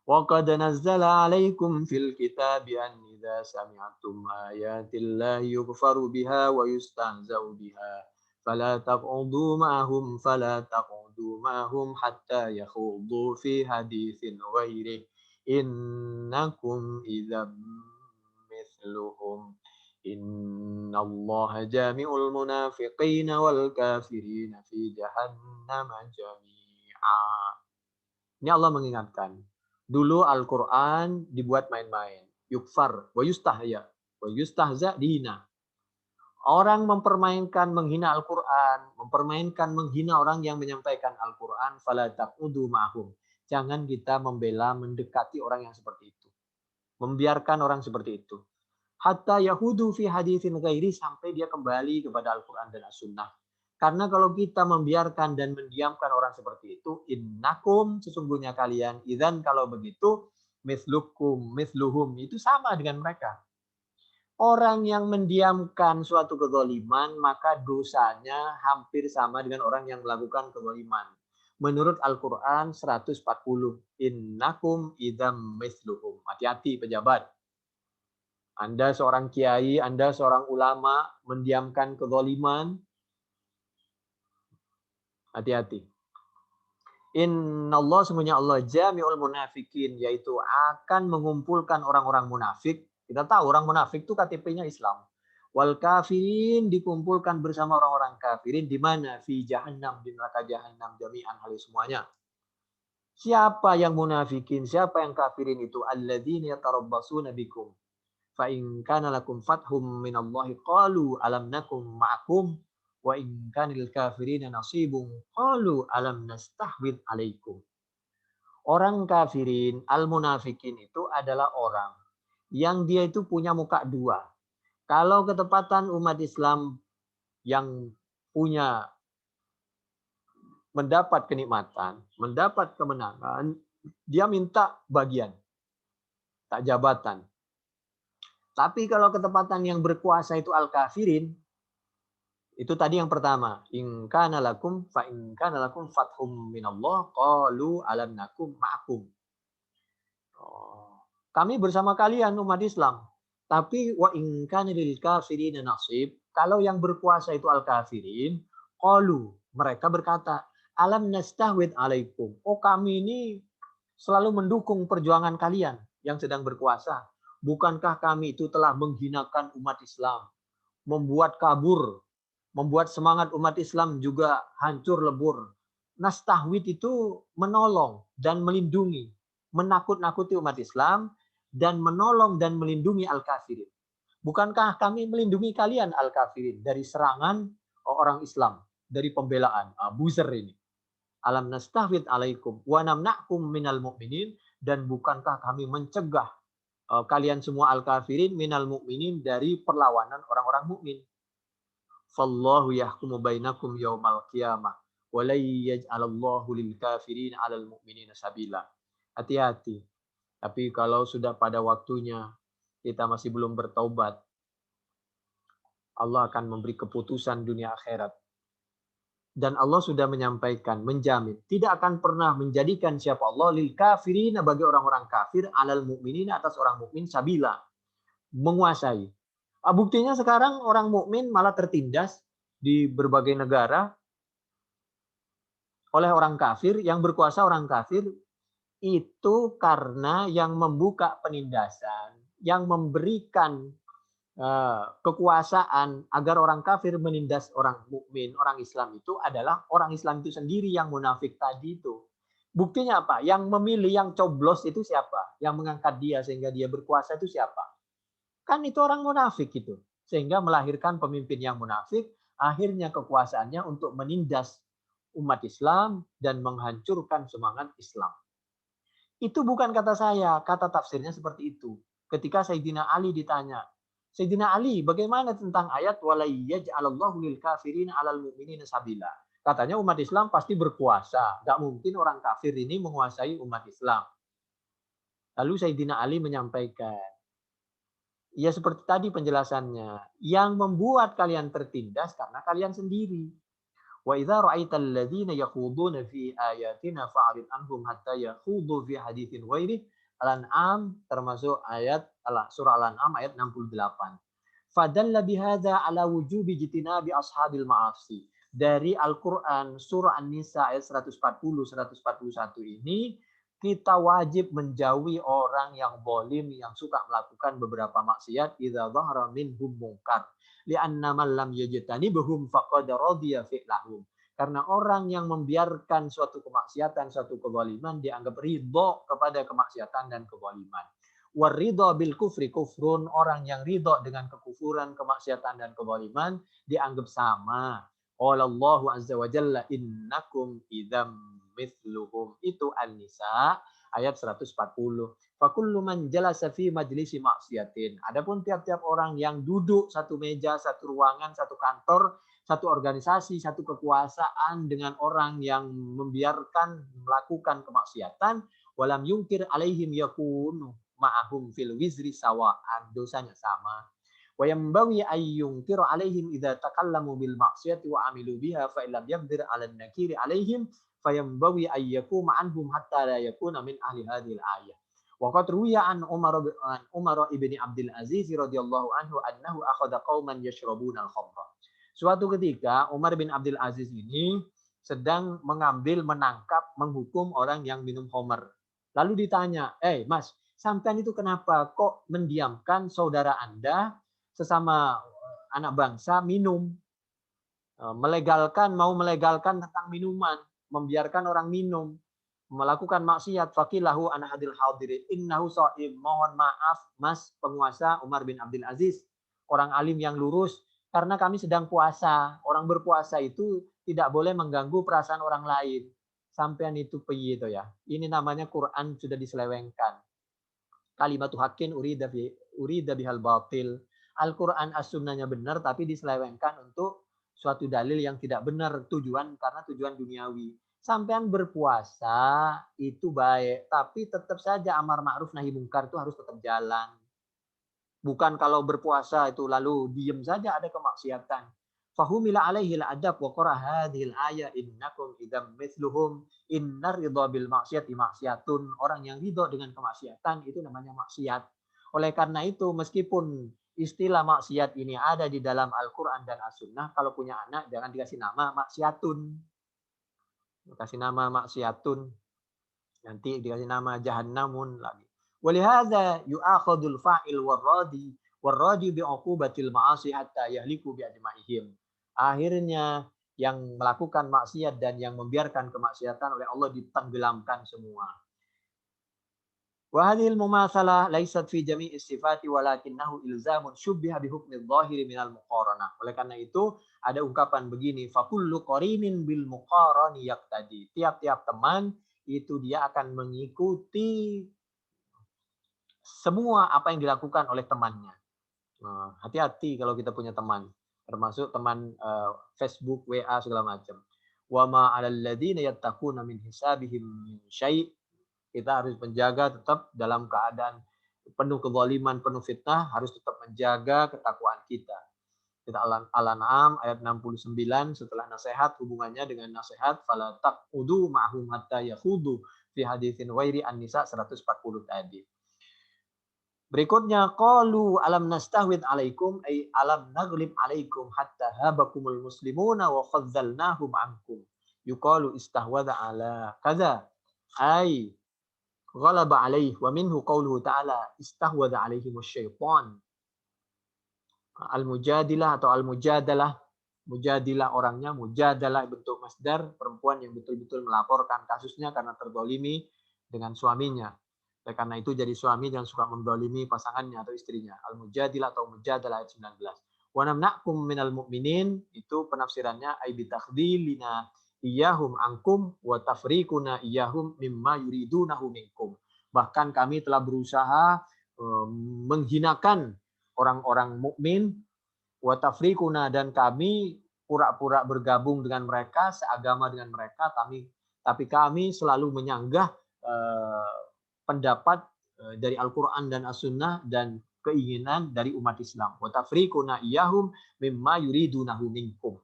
Wa qad nazzala 'alaikum fil kitabi an idza sami'tum ayatillahi yughfaru biha wa yustahza'u biha fala taq'udu ma'hum hatta yakhudu fi haditsin ghairihi innakum idzam mithluhum. Innallaha jami'ul munafiqina wal kafirina fi jahannam jami'a. Ini Allah mengingatkan. Dulu Al-Quran dibuat main-main. Yukfar, wa yustahya, wa yustahza dihina. Orang mempermainkan, menghina Al-Quran, mempermainkan, menghina orang yang menyampaikan Al-Quran, fala taqudu ma'hum. Jangan kita membela, mendekati orang yang seperti itu. Membiarkan orang seperti itu. Hatta yahudu fi haditsin ghairi, sampai dia kembali kepada Al-Quran dan As-Sunnah. Karena kalau kita membiarkan dan mendiamkan orang seperti itu, innakum, sesungguhnya kalian, idzan, kalau begitu, mithluhum, itu sama dengan mereka. Orang yang mendiamkan suatu kezaliman, maka dosanya hampir sama dengan orang yang melakukan kezaliman. Menurut Al-Quran 140, innakum idzam mithluhum. Hati-hati pejabat. Anda seorang kiai, Anda seorang ulama, mendiamkan kezaliman, Hati-hati. Inna Allah, semuanya Allah, jami'ul munafikin, yaitu akan mengumpulkan orang-orang munafik. Kita tahu orang munafik itu KTP-nya Islam. Wal kafirin, dikumpulkan bersama orang-orang kafirin di mana? Fi jahannam, di neraka jahannam, jami'an hal semuanya. Siapa yang munafikin, siapa yang kafirin itu? Alladzina yatarabbasuna bikum. Fa in kana lakum fathum minallahi qalu alam nakum ma'akum wa in kana lil kafirina nasibun qalu alam nastahwid alaikum. Orang kafirin, al-munafikin itu adalah orang yang dia itu punya muka dua. Kalau ketepatan umat Islam yang punya mendapat kenikmatan, mendapat kemenangan, dia minta bagian, tak jabatan. Tapi kalau ketepatan yang berkuasa itu al-kafirin, itu tadi yang pertama. In kana lakum fa in kana lakum fathum minallah qalu alam nakum ma'akum. Kami bersama kalian umat Islam. Tapi wa in kana lil kafirin nasib, kalau yang berkuasa itu al-kafirin, qalu, mereka berkata, alam nastahwid alaikum. Oh, kami ini selalu mendukung perjuangan kalian yang sedang berkuasa. Bukankah kami itu telah menghinakan umat Islam, membuat kabur, membuat semangat umat Islam juga hancur lebur. Nastahwid itu menolong dan melindungi, menakut-nakuti umat Islam, dan menolong dan melindungi al-kafirin. Bukankah kami melindungi kalian al-kafirin dari serangan orang Islam, dari pembelaan? Buzzer ini. Alam nastahwid alaikum wa namna'kum minal mu'minin, dan bukankah kami mencegah kalian semua al-kafirin minal mu'minin dari perlawanan orang-orang mukmin. Fallahu yahkumu bainakum yaumal qiyamah wa la yaj'alallahu lil kafirin 'alal mu'minina sabila. Hati-hati. Tapi kalau sudah pada waktunya kita masih belum bertaubat, Allah akan memberi keputusan dunia akhirat. Dan Allah sudah menyampaikan, menjamin, tidak akan pernah menjadikan siapa Allah lil kafirin, bagi orang-orang kafir, alal mukminin, atas orang mukmin, sabila, menguasai. Buktinya sekarang orang mukmin malah tertindas di berbagai negara oleh orang kafir, yang berkuasa orang kafir, itu karena yang membuka penindasan, yang memberikan kekuasaan agar orang kafir menindas orang mukmin, orang Islam, itu adalah orang Islam itu sendiri yang munafik tadi itu. Buktinya apa? Yang memilih, yang coblos itu siapa? Yang mengangkat dia sehingga dia berkuasa itu siapa? Kan itu orang munafik itu. Sehingga melahirkan pemimpin yang munafik, akhirnya kekuasaannya untuk menindas umat Islam dan menghancurkan semangat Islam. Itu bukan kata saya, kata tafsirnya seperti itu. Ketika Sayyidina Ali ditanya, Sayyidina Ali, bagaimana tentang ayat wala yaj'alallahu lil kafirin 'alal mu'minina sabila? Katanya umat Islam pasti berkuasa, enggak mungkin orang kafir ini menguasai umat Islam. Lalu Sayyidina Ali menyampaikan, ya seperti tadi penjelasannya, yang membuat kalian tertindas karena kalian sendiri. Wa idza ra'aital ladzina yakhuduna fi ayatina fa'rid anhum hatta yakhudu fi haditsin ghairi. Al-An'am, termasuk ayat surah Al-An'am ayat 68. Fadalla bihadza ala wujubi jitinabi ashabil ma'asi. Dari Al-Qur'an surah An-Nisa ayat 140 141 ini, kita wajib menjauhi orang yang zalim, yang suka melakukan beberapa maksiat, idza dhahara minhum munkar li'anna man lam yajtanibhum faqad radiya fi'lahum. Karena orang yang membiarkan suatu kemaksiatan, suatu kezaliman, dianggap ridho kepada kemaksiatan dan kezaliman. Waridho bil kufri kufrun, orang yang ridho dengan kekufuran, kemaksiatan dan kezaliman dianggap sama. Qala Allahu azza wa jalla innakum idzam mithluhum. Itu An-Nisa ayat 140. Fakullu man jalasa fi majlisi maksiatin. Adapun tiap-tiap orang yang duduk satu meja, satu ruangan, satu kantor, satu organisasi, satu kekuasaan dengan orang yang membiarkan melakukan kemaksiatan, walam yungkir alaihim yakunu ma'ahum fil wizri sawa'an, dosanya sama. Wa yambawi ay yungkir alaihim idza takallamu bil maksiyati wa amilu biha fa illam yaqdir 'ala an-nakiri alaihim fayambawi ay yakuma anhum hatta la yakuna min ahli hadhil ayah. Wa qad ruwiya an Umar ibn Abdul Aziz radhiyallahu anhu annahu akhadha qauman yashrabuna al-khamra. Suatu ketika Umar bin Abdul Aziz ini sedang mengambil, menangkap, menghukum orang yang minum khamr. Lalu ditanya, Mas, sampean itu kenapa kok mendiamkan saudara Anda sesama anak bangsa minum? Mau melegalkan tentang minuman, membiarkan orang minum, melakukan maksiat. Faqilahu an hadil hadirin innahu shaim. Mohon maaf Mas penguasa Umar bin Abdul Aziz, orang alim yang lurus, karena kami sedang puasa. Orang berpuasa itu tidak boleh mengganggu perasaan orang lain. Sampean itu piye to ya? Ini namanya Quran sudah diselewengkan. Kalimatu haqqin urida bihal batil. Al-Quran as-sunnahnya benar tapi diselewengkan untuk suatu dalil yang tidak benar, karena tujuan duniawi. Sampean berpuasa itu baik, tapi tetap saja amar ma'ruf nahi mungkar itu harus tetap jalan. Bukan kalau berpuasa itu lalu diem saja ada kemaksiatan. Fahumila alaihi al-adab wa qara hadhil ayat innakum idzam mithluhum innar ridha bil maksiati maksiatun. Orang yang ridha dengan kemaksiatan itu namanya maksiat. Oleh karena itu meskipun istilah maksiat ini ada di dalam Al-Quran dan As-Sunnah, kalau punya anak jangan dikasih nama maksiatun. Dikasih nama maksiatun. Nanti dikasih nama jahannamun lagi. Walihada yu'akhadul fa'il warradi bi'uqubatil ma'asi hatta yahliku bi'ajma'ihim. Akhirnya yang melakukan maksiat dan yang membiarkan kemaksiatan oleh Allah ditenggelamkan semua. Wa hadhil mumatsalah laysat fi jami'i sifati walakinnahu ilzamun syubbiha bi hukmi dhahiri minal muqaranah. Oleh karena itu ada ungkapan begini, fa kullu qarinin bil muqarani yaqtadi. Tiap-tiap teman itu dia akan mengikuti semua apa yang dilakukan oleh temannya. Nah, hati-hati kalau kita punya teman, termasuk teman Facebook, WA segala macam. Wa ma 'alal ladzina yattaquna min hisabihim min syai'. Kita harus menjaga tetap dalam keadaan penuh kezaliman, penuh fitnah, harus tetap menjaga ketakwaan kita. Kita Al-An'am ayat 69 setelah nasihat, hubungannya dengan nasihat fala taqudu ma'hum hatta yakhudu fi haditsin ghairi An-Nisa 140 tadi. Berikutnya qalu alam nastahwid alaikum ay alam naghlib alaikum hatta habakumul muslimuna wa khazzalnahum ankum. Yuqalu istahwadha ala kaza ay ghalaba alaih wa minhu qawluhu ta'ala istahwadha alaihimus syaitan. Al-mujadilah atau al-mujadalah, mujadilah orangnya, mujadalah bentuk masdar, perempuan yang betul-betul melaporkan kasusnya karena terzalimi dengan suaminya. Oleh karena itu jadi suami jangan suka mendolimi pasangannya atau istrinya. Al-mujadilah atau mujadalah ayat 19. Wa namna'kum minal mu'minin, itu penafsirannya ay bitakhdilina iyahum angkum wa tafriquna iyahum mimma yuridunahu minkum. Bahkan kami telah berusaha menghinakan orang-orang mukmin wa tafriquna, dan kami pura-pura bergabung dengan mereka, seagama dengan mereka, tapi kami selalu menyanggah pendapat dari Al-Qur'an dan As-Sunnah dan keinginan dari umat Islam. Wa tafriquna iyahum mimma yuridunahu minkum.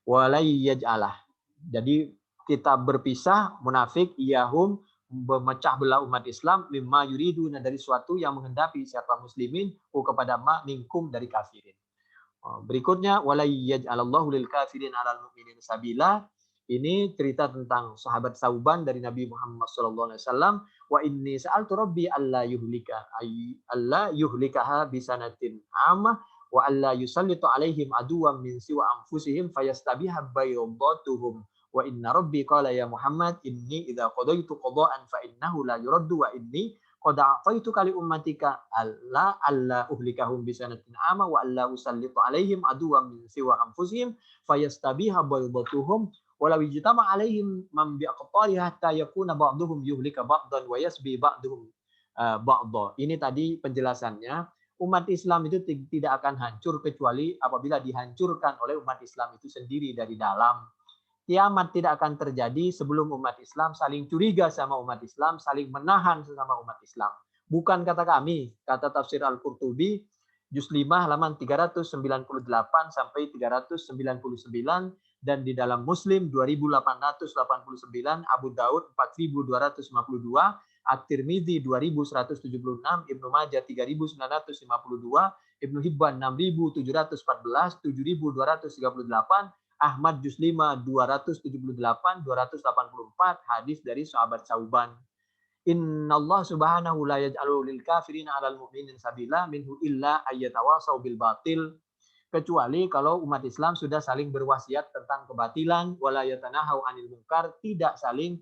Wa la yaj'alah. Jadi kita berpisah, munafik, iyahum, memecah belah umat Islam, mimma yuriduna, dari suatu yang menghendapi siapa muslimin, kepada ma minkum, dari kafirin. Berikutnya, wala yaj'alallahu lil kafirin 'alal mu'minin sabila. Ini cerita tentang sahabat Sauban dari Nabi Muhammad SAW. Wa inni sa'altu rabbi alla yuhlikaha bisanatin amah wa alla yusallitu alaihim aduwwan min siwa anfusihim fayastabiha baydatuhum. Wa inna rabbi qala ya Muhammad inni idza qadaitu qada'an fa innahu la yuraddu wa inni qad a'taitu kali ummatika alla uhlikahum bisanatin ama wa alla usallitu alaihim aduwwan min siwa anfusihim fayastabiha baydatuhum walau ijtama alaihim man bi'aqtari hatta yakuna ba'duhum yuhlika ba'dan wa yasbi ba'duhum ba'dha. Ini tadi penjelasannya. Umat Islam itu tidak akan hancur kecuali apabila dihancurkan oleh umat Islam itu sendiri dari dalam. Kiamat tidak akan terjadi sebelum umat Islam saling curiga sama umat Islam, saling menahan sesama umat Islam. Bukan kata kami, kata tafsir Al-Qurtubi, juz 5 halaman 398 sampai 399, dan di dalam Muslim 2889, Abu Daud 4252, At-Tirmidzi 2176, Ibnu Majah 3952, Ibnu Hibban 6714, 7238, Ahmad juz 5 278 284 hadis dari sahabat Sauban. Innallah subhanahu la yaj'alu lil kafirina 'alal mu'minin sabila minhu illa ayyatawasau bil batil. Kecuali kalau umat Islam sudah saling berwasiat tentang kebatilan, wala yatanahau 'anil munkar, tidak saling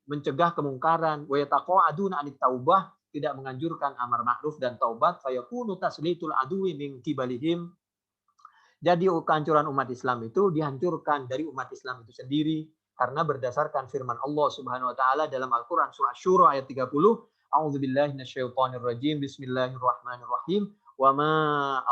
mencegah kemungkaran, wa yataqa'aduna 'anit taubah, tidak menganjurkan amar ma'ruf dan taubat, fayakunu taslitul adui min kibalihim. Jadi kehancuran umat Islam itu dihancurkan dari umat Islam itu sendiri karena berdasarkan firman Allah Subhanahu wa taala dalam Al-Qur'an surah Asy-Syura ayat 30, A'udzubillahi minasyaitonirrajim, bismillahirrahmanirrahim, wa ma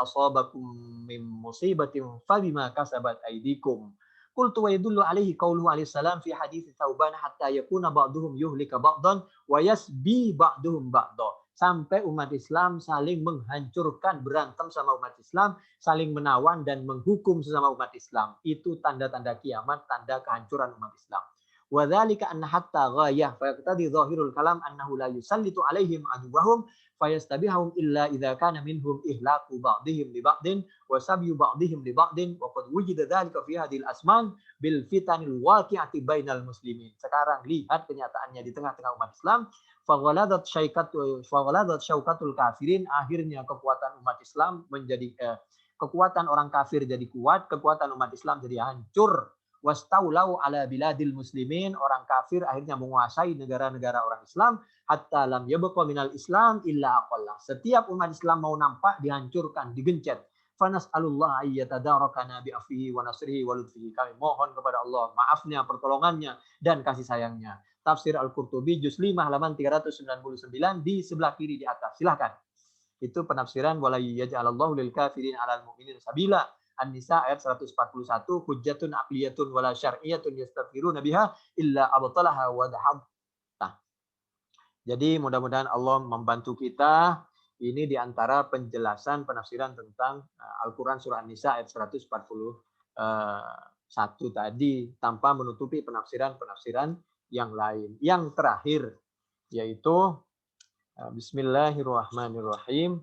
asabakum min musibatin fabima kasabat aydikum. Qultu wa yadullu alaihi qauluhu alaihi salam fi hadits Tsauban hatta yakuna ba'duhum yuhlika ba'dan wa yasbi ba'duhum ba'dha. Sampai umat Islam saling menghancurkan, berantem sama umat Islam, saling menawan dan menghukum sesama umat Islam. Itu tanda-tanda kiamat, tanda kehancuran umat Islam. Wa dzalika anna hatta ghayah fa yaqtadi dhahirul kalam annahu la yusallitu alaihim aduwahum fayastabihum illa idza kana minhum ihlaku ba'dihim li ba'din wa sabyu ba'dihim li ba'din wa qad wujida dzalika fi hadhil asman bil fitanil waqi'ati bainal muslimin. Sekarang lihat kenyataannya di tengah-tengah umat Islam. Faghaladat syaukatul kafirin, akhirnya kekuatan umat Islam menjadi kekuatan orang kafir jadi kuat, kekuatan umat Islam jadi hancur. Wastaulau ala biladil muslimin, orang kafir akhirnya menguasai negara-negara orang Islam, hatta lam yabqa minal Islam illa aqalla. Setiap umat Islam mau nampak dihancurkan, digencet. Fanas'alullah ayyatadarakana bi'afihi wa nasrihi wa lutfihi. Kami mohon kepada Allah maafnya, pertolongannya dan kasih sayangnya. Tafsir Al-Qurtubi juz 5 halaman 399 di sebelah kiri di atas. Silahkan. Itu penafsiran wala yaj'alallahu lil kafirin 'alal mu'minin sabila. An-Nisa ayat 141, hujjatun aqliyatun wala syar'iyyatun yastaghfiruna biha illa abtalaha wa dahab. Jadi mudah-mudahan Allah membantu kita. Ini di antara penjelasan penafsiran tentang Al-Qur'an surah An-Nisa ayat 141 tadi tanpa menutupi penafsiran-penafsiran yang lain. Yang terakhir yaitu Bismillahirrahmanirrahim.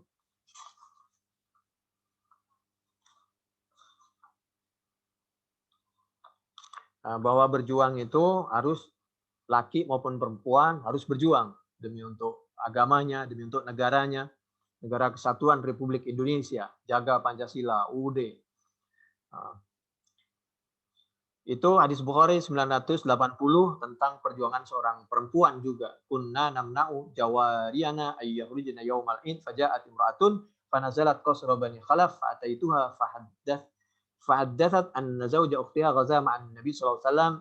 Bahwa berjuang itu harus laki maupun perempuan harus berjuang demi untuk agamanya, demi untuk negaranya, Negara Kesatuan Republik Indonesia, jaga Pancasila, UUD. Itu hadis Bukhari 980 tentang perjuangan seorang perempuan juga. Kunna namna'u jawariyana ayyahrijna yaumal id faja'at imra'atun fanazalat qasra bani khalaf fa'ataituha fahaddathat anna zawja ukhtiha ghaza ma'an nabi sallallahu alaihi wasallam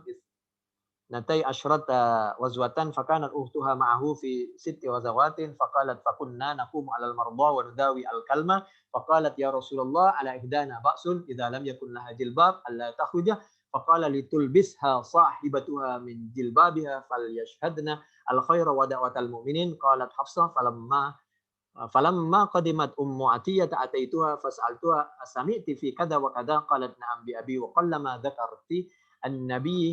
natai asyrata wazwatan fakanat ukhtuha ma'ahu fi sitti wazawatin faqalat fakunna naqumu 'alal marda wa nudawi al-kalma faqalat ya Rasulullah ala ihdana ba'sun idza lam yakun laha jilbab alla takhruja faqala litulbisha sahibatuha min jilbabiha falyashhadna al-khaira wa da'watal mu'minin qalat Hafsah falamma qadimat ummu atiyah ataituha fas'altuha asami'ti fi kada wa kada qalat na'am bi abi wa qallama dzakarti an-nabi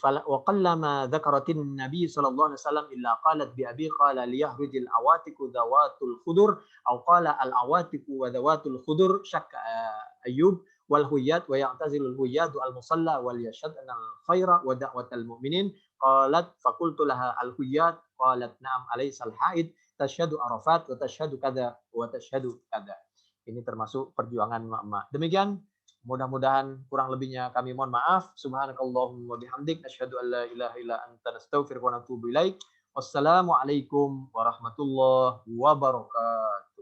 وقلما ذكرت النبي صلى الله عليه وسلم إلا قالت بأبي قال ليخرج العواتق ذوات الخدر أو قال العواتق وذوات الخدر شك أيوب والهيات ويعتزل الهيات المصلى وليشهدن الخير ودعوة المؤمنين قالت فقلت لها الهيات قالت نعم أليس الحائد تشهد عرفات وتشهد كذا وتشهد كذا. Ini termasuk perjuangan emak-emak. Demikian. Mudah-mudahan kurang lebihnya kami mohon maaf. Subhanakallahumma bihamdik asyhadu an la ilaha illa anta nastaghfiruka wa natubu ilaik. Wassalamualaikum warahmatullahi wabarakatuh.